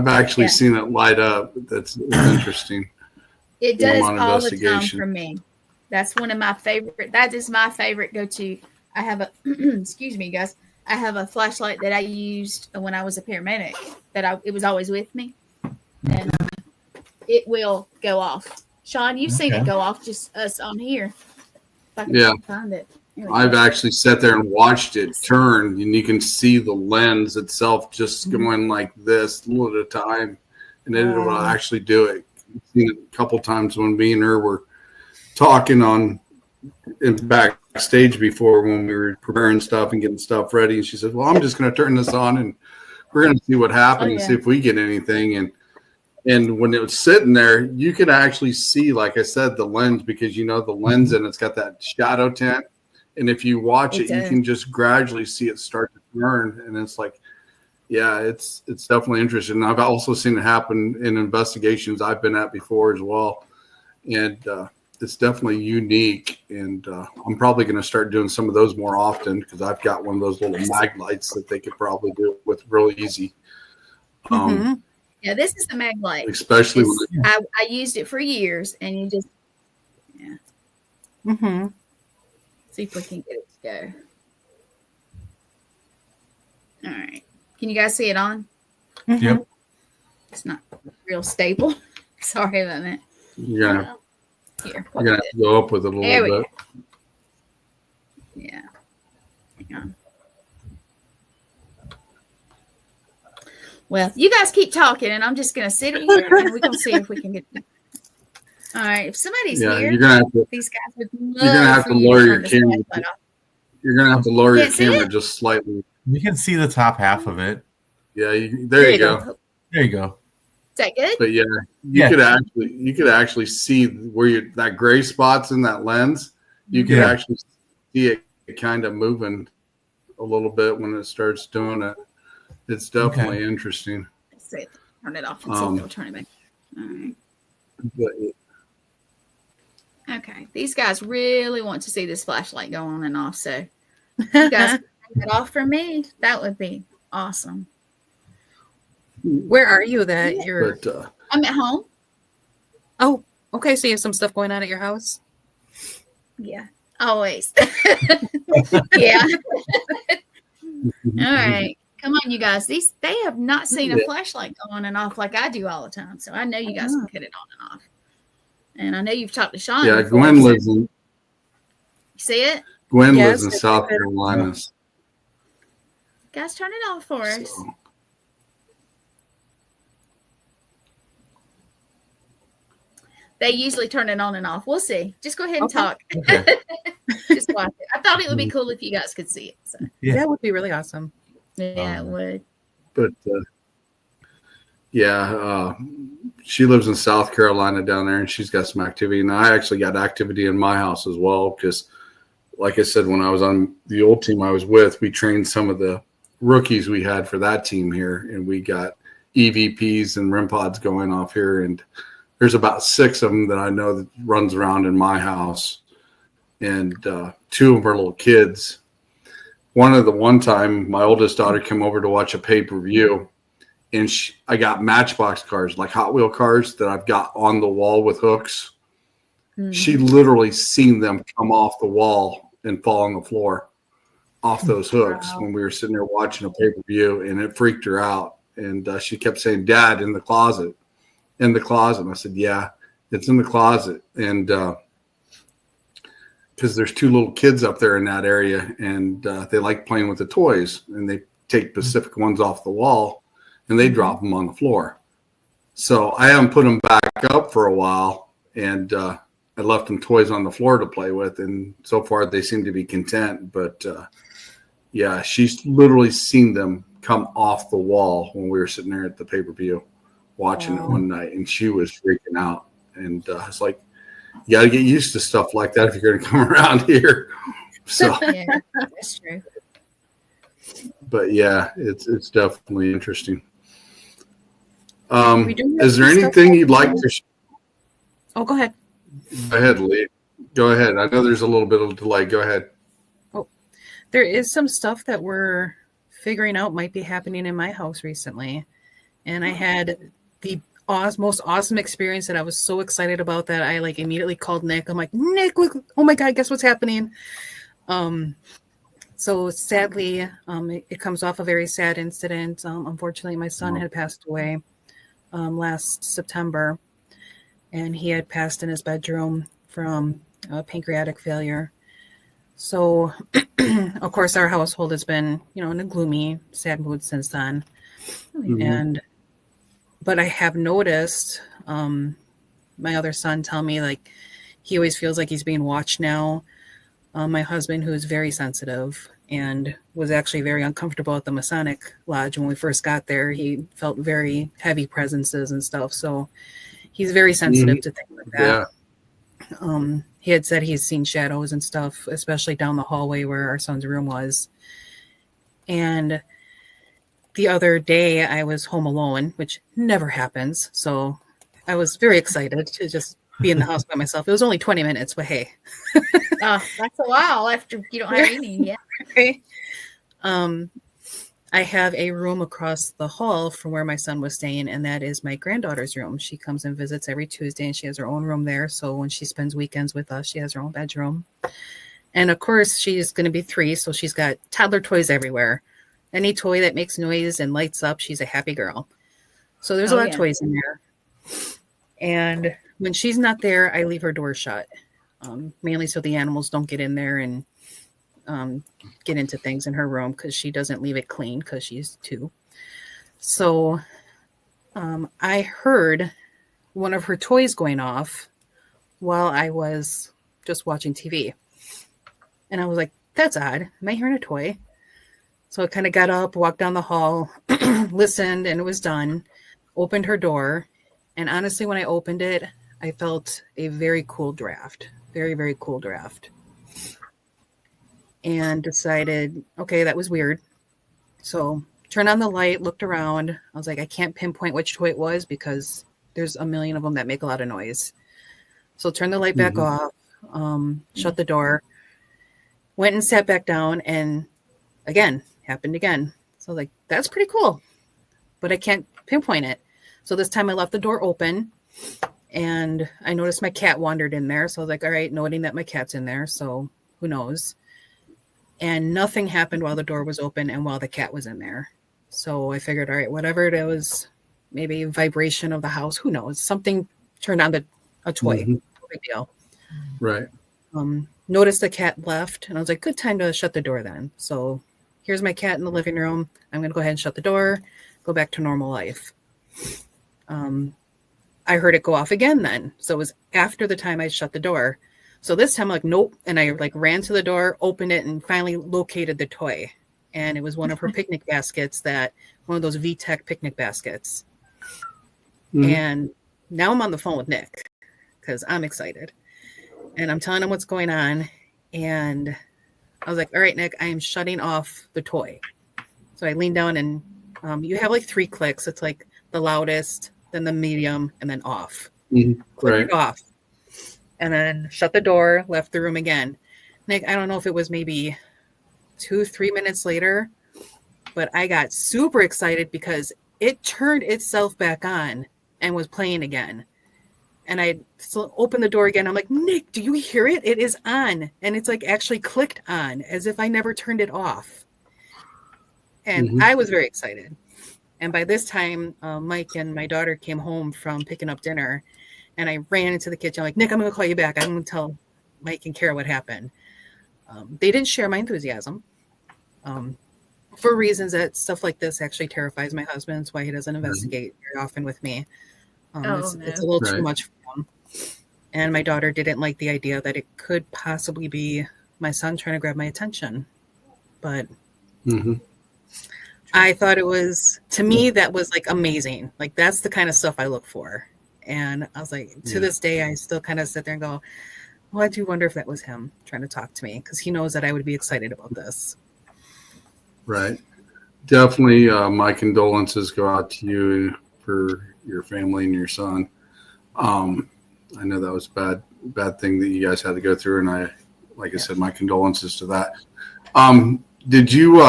actually seen it light up. That's interesting. It does all the time for me. That's one of my favorite. That is my favorite go-to. I have a excuse me, guys. I have a flashlight that I used when I was a paramedic. It was always with me, and it will go off. Sean, you've seen it go off. Just us on here. If I can find it. I've actually sat there and watched it turn, and you can see the lens itself just going like this a little at a time, and then it will actually do it. I've seen it a couple times when me and her were talking in backstage before when we were preparing stuff and getting stuff ready. And she said, well, I'm just going to turn this on and we're going to see what happens Oh, and yeah. see if we get anything. And when it was sitting there, you could actually see, like I said, the lens, because the lens and it's got that shadow tint. And if you watch It it, you does. can just gradually see it start to turn. And it's like, yeah, it's definitely interesting. I've also seen it happen in investigations I've been at before as well. And it's definitely unique. And I'm probably going to start doing some of those more often, because I've got one of those little mag lights that they could probably do it with real easy. Mhm. Yeah, this is the mag light. Especially when I used it for years, and you just Mhm. see if we can get it to go. All right. Can you guys see it on? Mhm. Yep. It's not real stable. Sorry about that. you're going Here. to have to go up with it a There little we bit. go. Yeah. Hang on. Well, you guys keep talking, and I'm just going to sit here, and we're going to see if we can get. All right. If somebody's Yeah, here, you're going to have to. these guys would You're gonna love have for to you lower to your turn this camera. flashlight off. You're going to have to lower your Can't see camera it? just slightly. You can see the top half of it. Yeah, there you go. There you go. Is that good? But yeah, you could actually see where that gray spots in that lens. You could Yeah. actually see it kind of moving a little bit when it starts doing it. It's definitely interesting. Let's see. Turn it off and see if it'll turn it back. All right. But Okay. These guys really want to see this flashlight go on and off. So you guys can turn it off for me. That would be awesome. Where are you that you're I'm at home. Oh, okay, so you have some stuff going on at your house? Yeah. Always. Yeah. All right. Come on, you guys. They have not seen a flashlight go on and off like I do all the time. So I know you guys can put it on and off. And I know you've talked to Sean. yeah, before, Gwen so- lives in You see it? lives in Yes, South Carolina. Guys, turn it off for us. So, They usually turn it on and off. We'll see. Just go ahead and Okay. talk. Okay. Just watch it. I thought it would be cool if you guys could see it. So Yeah. That would be really awesome. yeah, it would. but she lives in South Carolina down there, and she's got some activity. And I actually got activity in my house as well, because, like I said, when I was on the old team I was with, we trained some of the rookies we had for that team here, and we got EVPs and REM pods going off here, and there's about 6 of them that I know that runs around in my house, and 2 of them are little kids. One time, my oldest daughter came over to watch a pay-per-view, and I got Matchbox cars, like Hot Wheel cars that I've got on the wall with hooks. She literally seen them come off the wall and fall on the floor off those hooks when we were sitting there watching a pay-per-view, and it freaked her out. And she kept saying, "Dad, in the closet, in the closet." And I said, "Yeah, it's in the closet." And because there's 2 little kids up there in that area, and they like playing with the toys, and they take Pacific ones off the wall and they drop them on the floor. So I haven't put them back up for a while, and I left them toys on the floor to play with, and so far they seem to be content. But yeah, she's literally seen them come off the wall when we were sitting there at the pay-per-view watching it one night, and she was freaking out. And it's like, you got to get used to stuff like that if you're going to come around here. So, Yeah, that's true. but yeah, it's definitely interesting. We do have Is there some stuff anything you'd like to? Oh, go ahead. Go ahead, Lee. Go ahead. I know there's a little bit of delay. Go ahead. There is some stuff that we're figuring out might be happening in my house recently. And I had the most awesome experience that I was so excited about that I immediately called Nick. I'm like, "Nick, oh my God, guess what's happening?" So sadly, it comes off a very sad incident. Unfortunately, my son had passed away last September, and he had passed in his bedroom from pancreatic failure. So, of course, our household has been, in a gloomy, sad mood since then. But I have noticed my other son tell me he always feels like he's being watched now. My husband, who is very sensitive and was actually very uncomfortable at the Masonic Lodge when we first got there, he felt very heavy presences and stuff. So he's very sensitive to things like that. Yeah. He had said he's seen shadows and stuff, especially down the hallway where our son's room was. And the other day I was home alone, which never happens. So I was very excited to just be in the house by myself. It was only 20 minutes, but hey. That's a while after you don't have any yet. Okay. I have a room across the hall from where my son was staying, and that is my granddaughter's room. She comes and visits every Tuesday, and she has her own room there. So when she spends weekends with us, she has her own bedroom. And of course, she's going to be 3, so she's got toddler toys everywhere. Any toy that makes noise and lights up, she's a happy girl. So there's a lot of toys in there. And when she's not there, I leave her door shut, mainly so the animals don't get in there and get into things in her room, because she doesn't leave it clean because she's 2. So I heard one of her toys going off while I was just watching TV. And I was like, that's odd. Am I hearing a toy? So I kind of got up, walked down the hall, listened, and it was done. Opened her door. And honestly, when I opened it, I felt a very cool draft. Very, very cool draft. And decided, okay, that was weird. So turned on the light, looked around. I was like, I can't pinpoint which toy it was because there's a million of them that make a lot of noise. So turned the light back off, shut the door, went and sat back down, and again, happened again. So I was like, that's pretty cool, but I can't pinpoint it. So this time I left the door open, and I noticed my cat wandered in there. So I was like, all right, noting that my cat's in there, so who knows? And nothing happened while the door was open and while the cat was in there. So I figured, all right, whatever it was, maybe vibration of the house, who knows? Something turned on a toy. No big deal. Right. Noticed the cat left, and I was like, good time to shut the door then. So here's my cat in the living room. I'm going to go ahead and shut the door, go back to normal life. I heard it go off again then. So it was after the time I shut the door. So this time I'm like, nope. And I ran to the door, opened it, and finally located the toy. And it was one of her picnic baskets, one of those VTech picnic baskets. And now I'm on the phone with Nick because I'm excited. And I'm telling him what's going on. And I was like, all right, Nick, I am shutting off the toy. So I leaned down, and you have 3 clicks. It's like the loudest, then the medium, and then off. Click it off. And then shut the door, left the room again. Nick, I don't know if it was maybe 2-3 minutes later, but I got super excited because it turned itself back on and was playing again. And I opened the door again. I'm like, Nick, do you hear it? It is on. And it's actually clicked on as if I never turned it off. And I was very excited. And by this time, Mike and my daughter came home from picking up dinner. And I ran into the kitchen. I'm like, Nick, I'm going to call you back. I'm going to tell Mike and Kara what happened. They didn't share my enthusiasm for reasons that stuff like this actually terrifies my husband. That's why he doesn't investigate very often with me. It's a little too much for him. And my daughter didn't like the idea that it could possibly be my son trying to grab my attention. But I thought it was, to me, that was amazing. That's the kind of stuff I look for. And I was like, to this day, I still kind of sit there and go, well, I do wonder if that was him trying to talk to me, because he knows that I would be excited about this. Right. Definitely my condolences go out to you for your family and your son. I know that was a bad thing that you guys had to go through. And I said, my condolences to that. Did you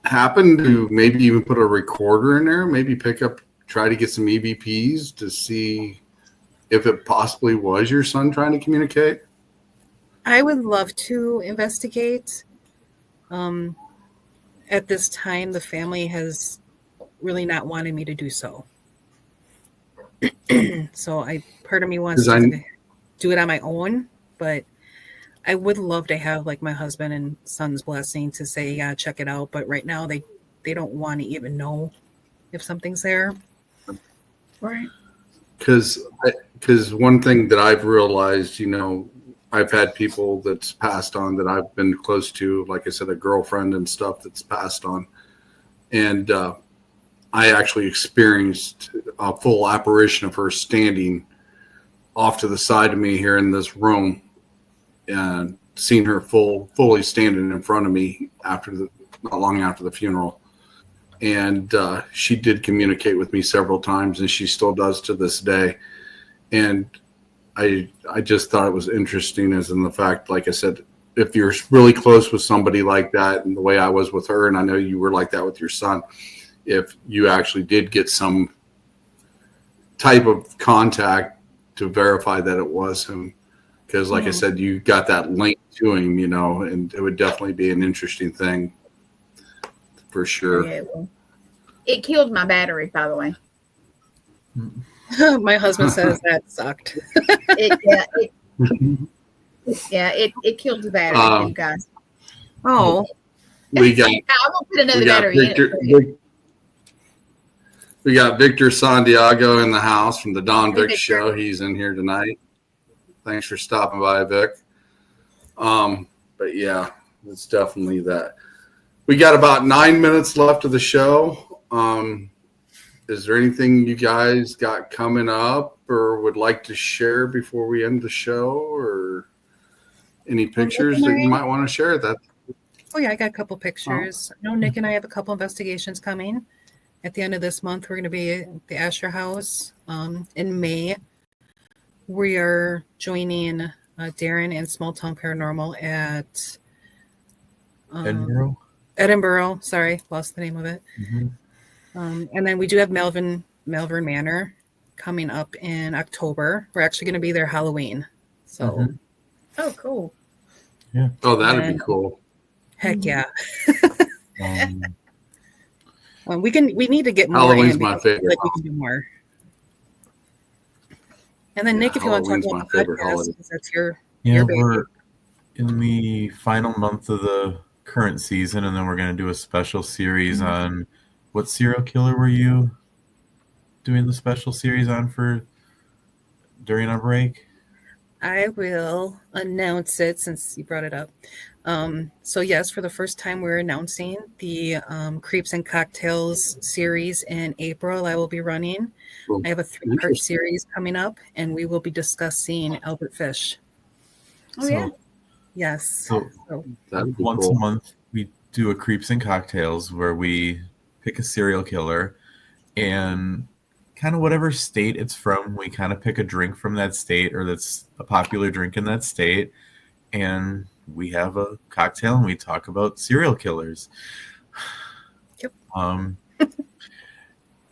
happen to maybe even put a recorder in there? Maybe try to get some EVPs to see if it possibly was your son trying to communicate? I would love to investigate. At this time, the family has really not wanted me to do so. So part of me wants to do it on my own, but I would love to have my husband and son's blessing to say, yeah, check it out. But right now they don't want to even know if something's there. Right. Because one thing that I've realized, I've had people that's passed on that I've been close to, like I said, a girlfriend and stuff that's passed on. And I actually experienced a full apparition of her standing off to the side of me here in this room, and seen her fully standing in front of me not long after the funeral. And she did communicate with me several times, and she still does to this day. And I just thought it was interesting, as in the fact, like I said, if you're really close with somebody like that, and the way I was with her, and I know you were like that with your son, if you actually did get some type of contact to verify that it was him, because like I said, you got that link to him, and it would definitely be an interesting thing for sure. Yeah, well, it killed my battery, by the way. My husband says that sucked. It killed the battery, you guys. Oh, We got I won't put another battery in it. We got Victor Santiago in the house from the Don Hey, Vic Victor. Show. He's in here tonight. Thanks for stopping by, Vic. But yeah, it's definitely that. We got about 9 minutes left of the show. Is there anything you guys got coming up or would like to share before we end the show, or any pictures that you might want to share? Oh yeah, I got a couple pictures. I know Nick and I have a couple investigations coming. At the end of this month, we're going to be at the Asher House. In May, we are joining Darren and Small Town Paranormal at Edinburgh. Sorry, lost the name of it. And then we do have Malvern Manor coming up in October. We're actually going to be there Halloween. So, Oh, cool. Yeah. Oh, that'd be cool. Heck yeah. We need to get more. Halloween's my favorite. Like we can do more. And then Nick, if you want to talk Halloween's about my the favorite podcast, holiday. because that's your baby. We're in the final month of the current season, and then we're going to do a special series on what serial killer were you doing the special series on for during our break? I will announce it since you brought it up. So yes, for the first time, we're announcing the Creeps and Cocktails series in April. I will be running. Cool. I have a 3-part series coming up, and we will be discussing Albert Fish. Oh, yeah. Yes. So That'd be once cool. a month, we do a Creeps and Cocktails where we pick a serial killer, and kind of whatever state it's from, we kind of pick a drink from that state, or that's a popular drink in that state, and we have a cocktail and we talk about serial killers. Yep.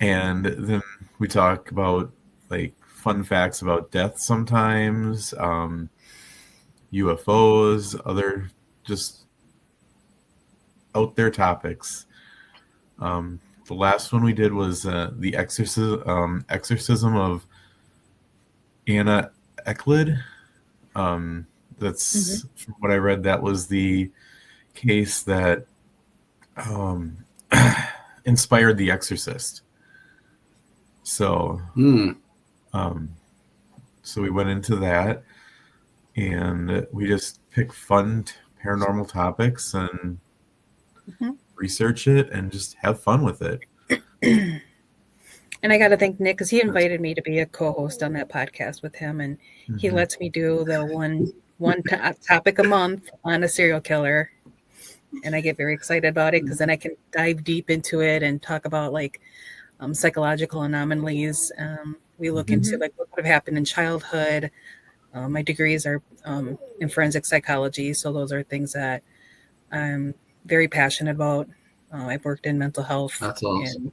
And then we talk about like fun facts about death sometimes, UFOs, other just out there topics. The last one we did was the exorcism of Anna Eklund. That's from what I read. That was the case that inspired The Exorcist. So, so we went into that, and we just pick fun paranormal topics and research it and just have fun with it. And I got to thank Nick, because he invited me to be a co-host on that podcast with him, and he lets me do the one topic a month on a serial killer, and I get very excited about it because then I can dive deep into it and talk about like psychological anomalies. We look into like what could have happened in childhood. My degrees are in forensic psychology, so those are things that I'm very passionate about. I've worked in mental health. That's awesome.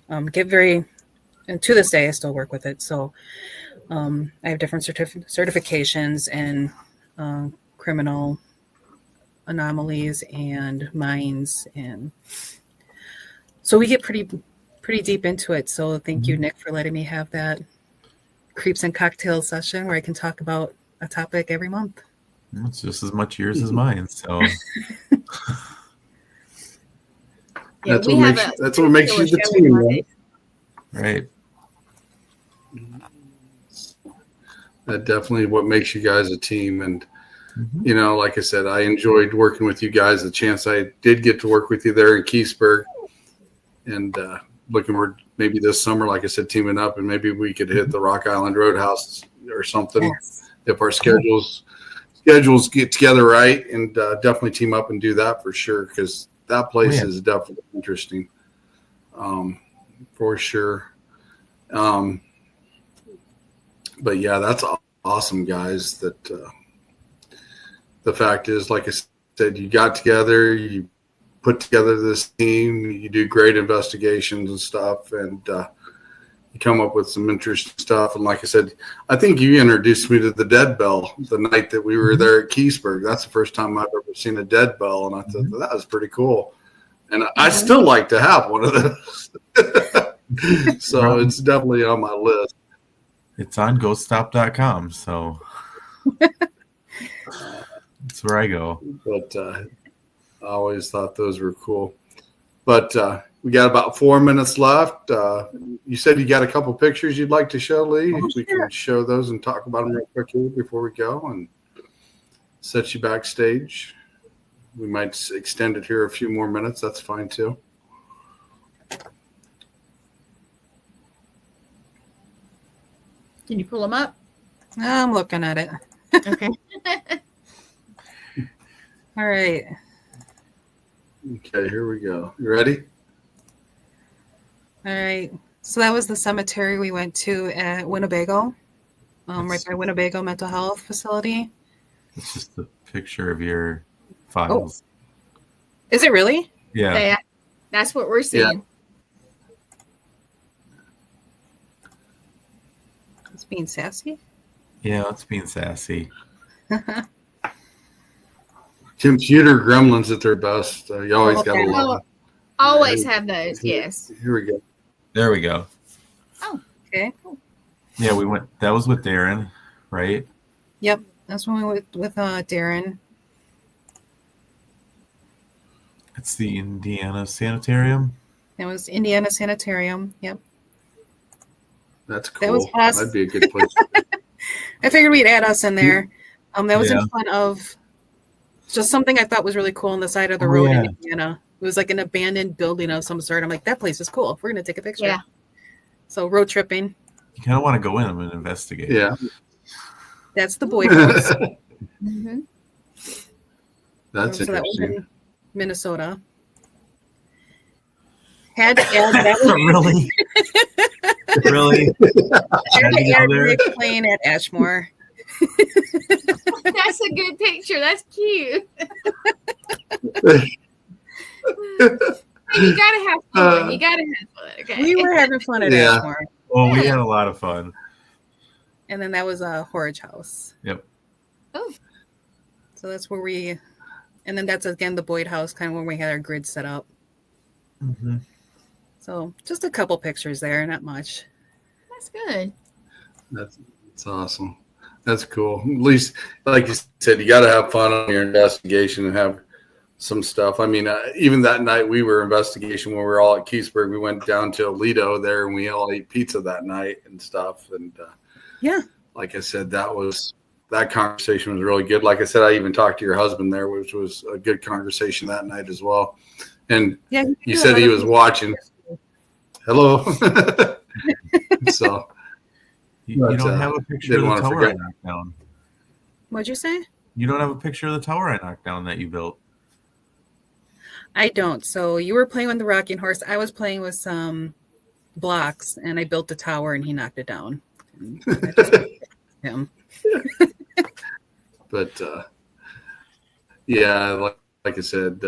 And and to this day, I still work with it. So I have different certifications in criminal anomalies and minds, and so we get pretty deep into it. So thank you, Nick, for letting me have that Creeps and Cocktails session where I can talk about a topic every month. It's just as much yours as mine. So Yeah, that's what makes you the team, right? right. That definitely what makes you guys a team. And Mhm. you know, like I said, I enjoyed working with you guys. The chance I did get to work with you there in Keysburg, and looking for maybe this summer, like I said, teaming up, and maybe we could hit the Rock Island Roadhouse or something Yes. if our schedules get together right, and definitely team up and do that for sure, because that place yeah. is definitely interesting, for sure. But yeah, that's awesome, guys. That the fact is, like I said, you got together, you put together this team, you do great investigations and stuff, and you come up with some interesting stuff. And like I said, I think you introduced me to the dead bell the night that we were there at Keysburg. That's the first time I've ever seen a dead bell, and I thought that was pretty cool. And I still like to have one of those. So it's definitely on my list. It's on ghoststop.com, so that's where I go. But I always thought those were cool. But we got about 4 minutes left. You said you got a couple pictures you'd like to show, Lee. If we can show those and talk about them real quickly before we go and set you backstage. We might extend it here a few more minutes. That's fine too. Can you pull them up? I'm looking at it. Okay. All right. Okay, here we go. You ready? All right. So that was the cemetery we went to at Winnebago, right by Winnebago Mental Health Facility. It's just a picture of your files. Is it really? Yeah. Yeah, that's what we're seeing. It's being sassy. Yeah, it's being sassy. Computer gremlins at their best. You always got to Okay. love it. Always have those. Yes. Here we go. There we go. Okay. Cool. Yeah, we went. That was with Darren, right? Yep. That's when we went with Darren. It's the Indiana Sanitarium. It was Indiana Sanitarium. Yep. That's cool. That was us. That'd be a good place. I figured we'd add us in there. That was Yeah. in front of just something I thought was really cool on the side of the Oh, road yeah. in Indiana. It was like an abandoned building of some sort. I'm like, that place is cool. We're going to take a picture. Yeah. So road tripping. You kind of want to go in and investigate. Yeah. That's the Boyd House. Mm-hmm. That's So that was interesting. in Minnesota. Had to add that was Really? Really? had to go add there? Rick playing at Ashmore. That's a good picture. That's cute. You gotta have fun. You gotta have fun. Okay. We were having fun at Yeah. Ashmore. Well, we had a lot of fun. And then that was a Horridge House. Yep. Oh. So that's where and then that's again the Boyd House, kind of where we had our grid set up. Mm-hmm. So just a couple pictures there, not much. That's good. That's awesome. That's cool. At least, like you said, you got to have fun on your investigation and have some stuff. I mean, even that night we were investigation when we were all at Keysburg. We went down to Alito there and we all ate pizza that night and stuff. And Yeah. like I said, that conversation was really good. Like I said, I even talked to your husband there, which was a good conversation that night as well. And Yeah. you said he was watching. Hello. So You don't have a picture of didn't the wanna tower forget. I knocked down. What'd you say? You don't have a picture of the tower I knocked down that you built. I don't. So you were playing with the rocking horse. I was playing with some blocks, and I built the tower, and he knocked it down. And I just him. But yeah, like I said,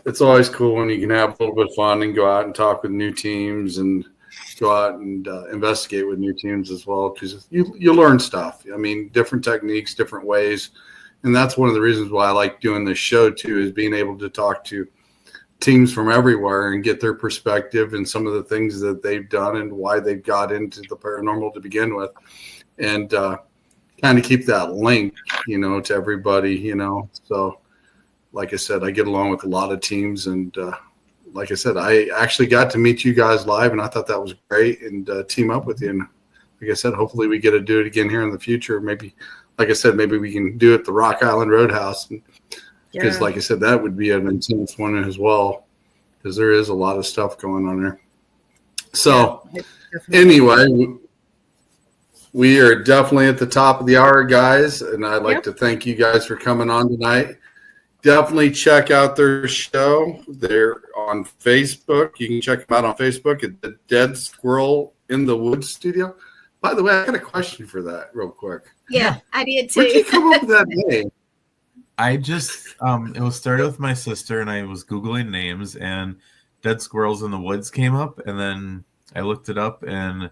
it's always cool when you can have a little bit of fun and go out and talk with new teams and go out and investigate with new teams as well, because you learn stuff. I mean, different techniques, different ways. And that's one of the reasons why I like doing this show too, is being able to talk to teams from everywhere and get their perspective and some of the things that they've done and why they've got into the paranormal to begin with. And kind of keep that link, to everybody, So like I said, I get along with a lot of teams, and like I said, I actually got to meet you guys live, and I thought that was great, and team up with you. And like I said, hopefully we get to do it again here in the future. Maybe, like I said, maybe we can do it at the Rock Island Roadhouse, because like I said, that would be an intense one as well, because there is a lot of stuff going on there. So anyway, we are definitely at the top of the hour, guys, and I'd like to thank you guys for coming on tonight. Definitely check out their show. They're on Facebook. You can check them out on Facebook at the Dead Squirrel in the Woods Studio. By the way, I got a question for that real quick. Yeah, I did too. Where'd you come up with that name? I just it was started with my sister, and I was Googling names, and Dead Squirrels in the Woods came up, and then I looked it up, and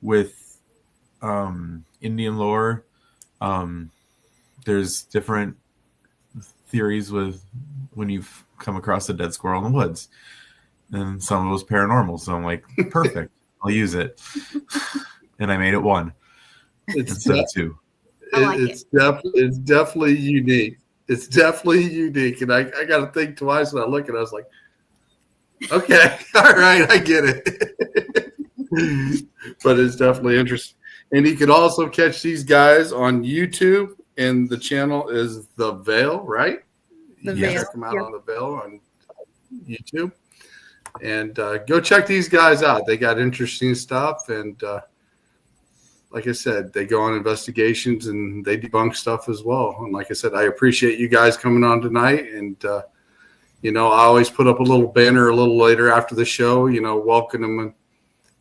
with Indian lore, there's different theories with when you've come across a dead squirrel in the woods, and some of it was paranormal. So I'm like, perfect, I'll use it, and I made it one instead of two. It's definitely unique. It's definitely unique, and I got to think twice when I look at it. I was like, okay, all right, I get it. But it's definitely interesting. And you can also catch these guys on YouTube, and the channel is The Veil, right? The You Veil. check them out on The Veil on YouTube. And go check these guys out. They got interesting stuff, and like I said, they go on investigations and they debunk stuff as well. And like I said, I appreciate you guys coming on tonight. And, I always put up a little banner a little later after the show, welcome them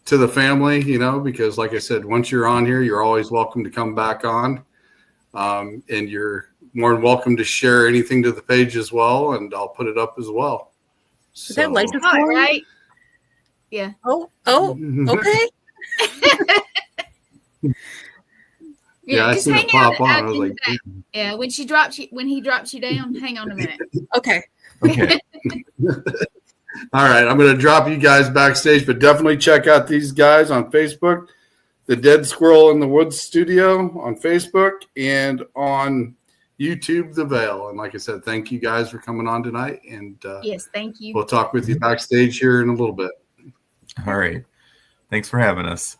to the family, because like I said, once you're on here, you're always welcome to come back on. And you're more than welcome to share anything to the page as well. And I'll put it up as well. Is that license All form? right. Yeah. Oh, okay. Yeah, I just seen hang it pop out. on. I was like, yeah, when he drops you down, hang on a minute. Okay. Okay. all right, I'm going to drop you guys backstage, but definitely check out these guys on Facebook, the Dead Squirrel in the Woods Studio on Facebook, and on YouTube, The Veil. And like I said, thank you guys for coming on tonight. And Yes, thank you. we'll talk with you backstage here in a little bit. All right. Thanks for having us.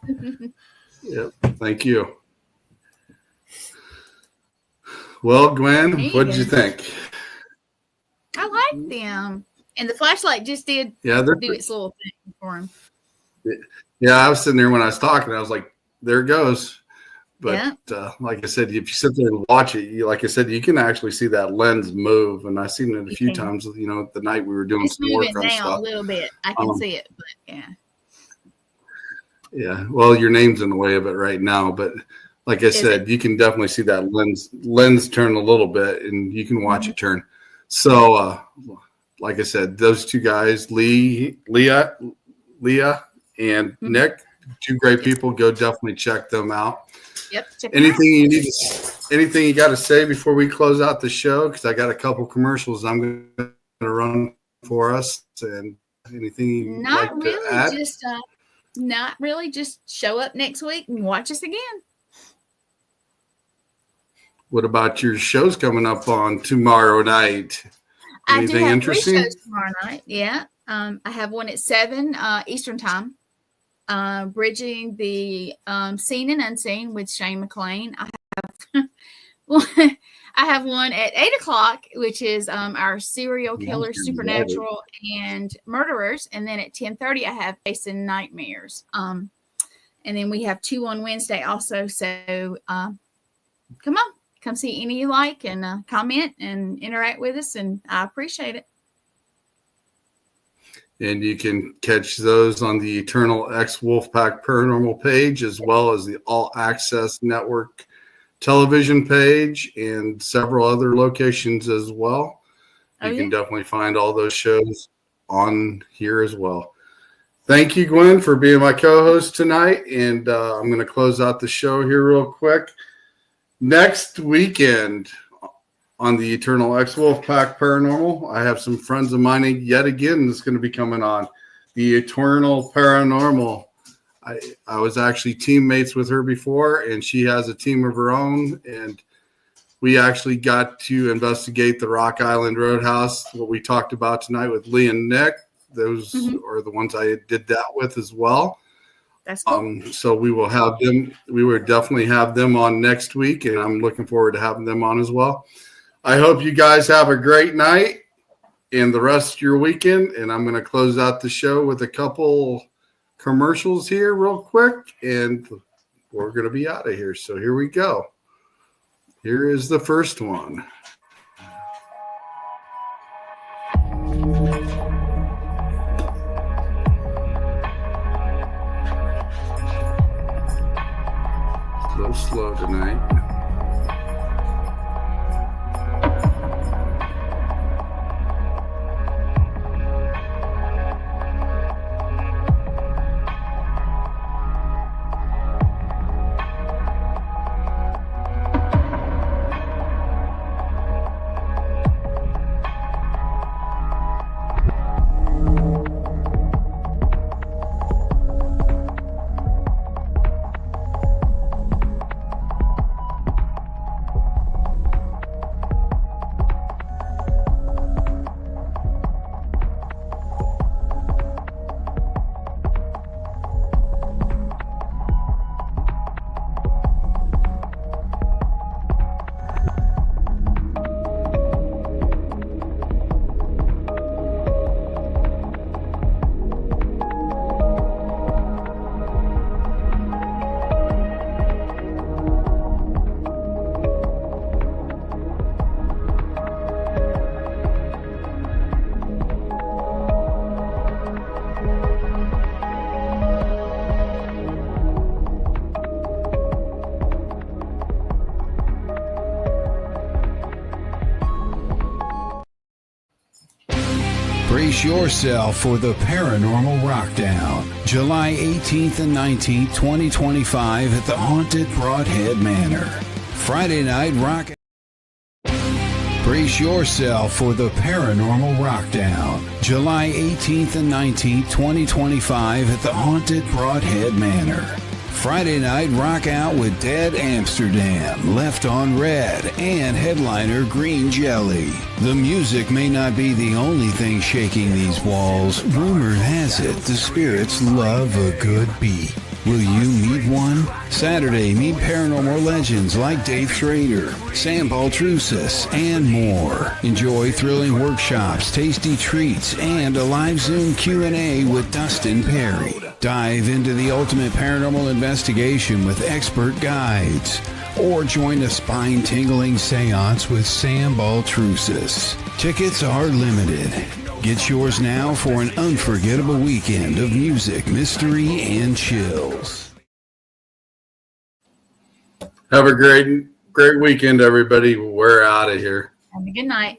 Yep, thank you. Well, Gwen, what did you think? I like them, and the flashlight just did Yeah, do its little thing for him. yeah. I was sitting there when I was talking. I was like, "There it goes." But like I said, if you sit there and watch it, like I said, you can actually see that lens move. And I've seen it a few times. The night we were doing It's some work moving on now stuff. a little bit. I can see it, but yeah. Yeah. Well, your name's in the way of it right now, but like I said, you can definitely see that lens turn a little bit, and you can watch it turn. So, like I said, those two guys, Leah, and Nick, two great people. Go definitely check them out. Yep. Check Anything you got to say before we close out the show? Because I got a couple commercials I'm going to run for us. And anything you'd like to add? Not really. Just show up next week and watch us again. What about your shows coming up on tomorrow night? Anything I do have interesting? 3 shows tomorrow night. Yeah. I have one at 7 Eastern time. Bridging the Seen and Unseen with Shane McLean. I have one at 8:00, which is our serial killer, supernatural, and murderers. And then at 10:30, I have Facing Nightmares. And then we have 2 on Wednesday also. So come see any you like, and comment and interact with us. And I appreciate it. And you can catch those on the Eternal X Wolfpack Paranormal page, as well as the All Access Network television page, and several other locations as well. You can definitely find all those shows on here as well. Thank you, Gwen, for being my co-host tonight. And I'm going to close out the show here real quick. Next weekend on the Eternal X Wolfpack Paranormal, I have some friends of mine yet again that's going to be coming on. The Eternal Paranormal. I was actually teammates with her before, and she has a team of her own. And we actually got to investigate the Rock Island Roadhouse, what we talked about tonight with Lee and Nick. Those are the ones I did that with as well. That's cool. So we will have them. We will definitely have them on next week, and I'm looking forward to having them on as well. I hope you guys have a great night and the rest of your weekend. And I'm going to close out the show with a couple commercials here real quick, and we're going to be out of here. So here we go. Here is the first one. So slow tonight. Brace yourself for the Paranormal Rockdown, July 18th and 19th, 2025 at the Haunted Broadhead Manor. Friday night rock. Brace yourself for the Paranormal Rockdown, July 18th and 19th, 2025 at the Haunted Broadhead Manor. Friday night rock out with Dead Amsterdam, Left on Red, and headliner Green Jelly. The music may not be the only thing shaking these walls. Rumor has it the spirits love a good beat. Will you meet one? Saturday, meet paranormal legends like Dave Schrader, Sam Baltrusis, and more. Enjoy thrilling workshops, tasty treats, and a live Zoom Q&A with Dustin Perry. Dive into the ultimate paranormal investigation with expert guides. Or join a spine-tingling seance with Sam Baltrusis. Tickets are limited. Get yours now for an unforgettable weekend of music, mystery, and chills. Have a great weekend, everybody. We're out of here. Have a good night.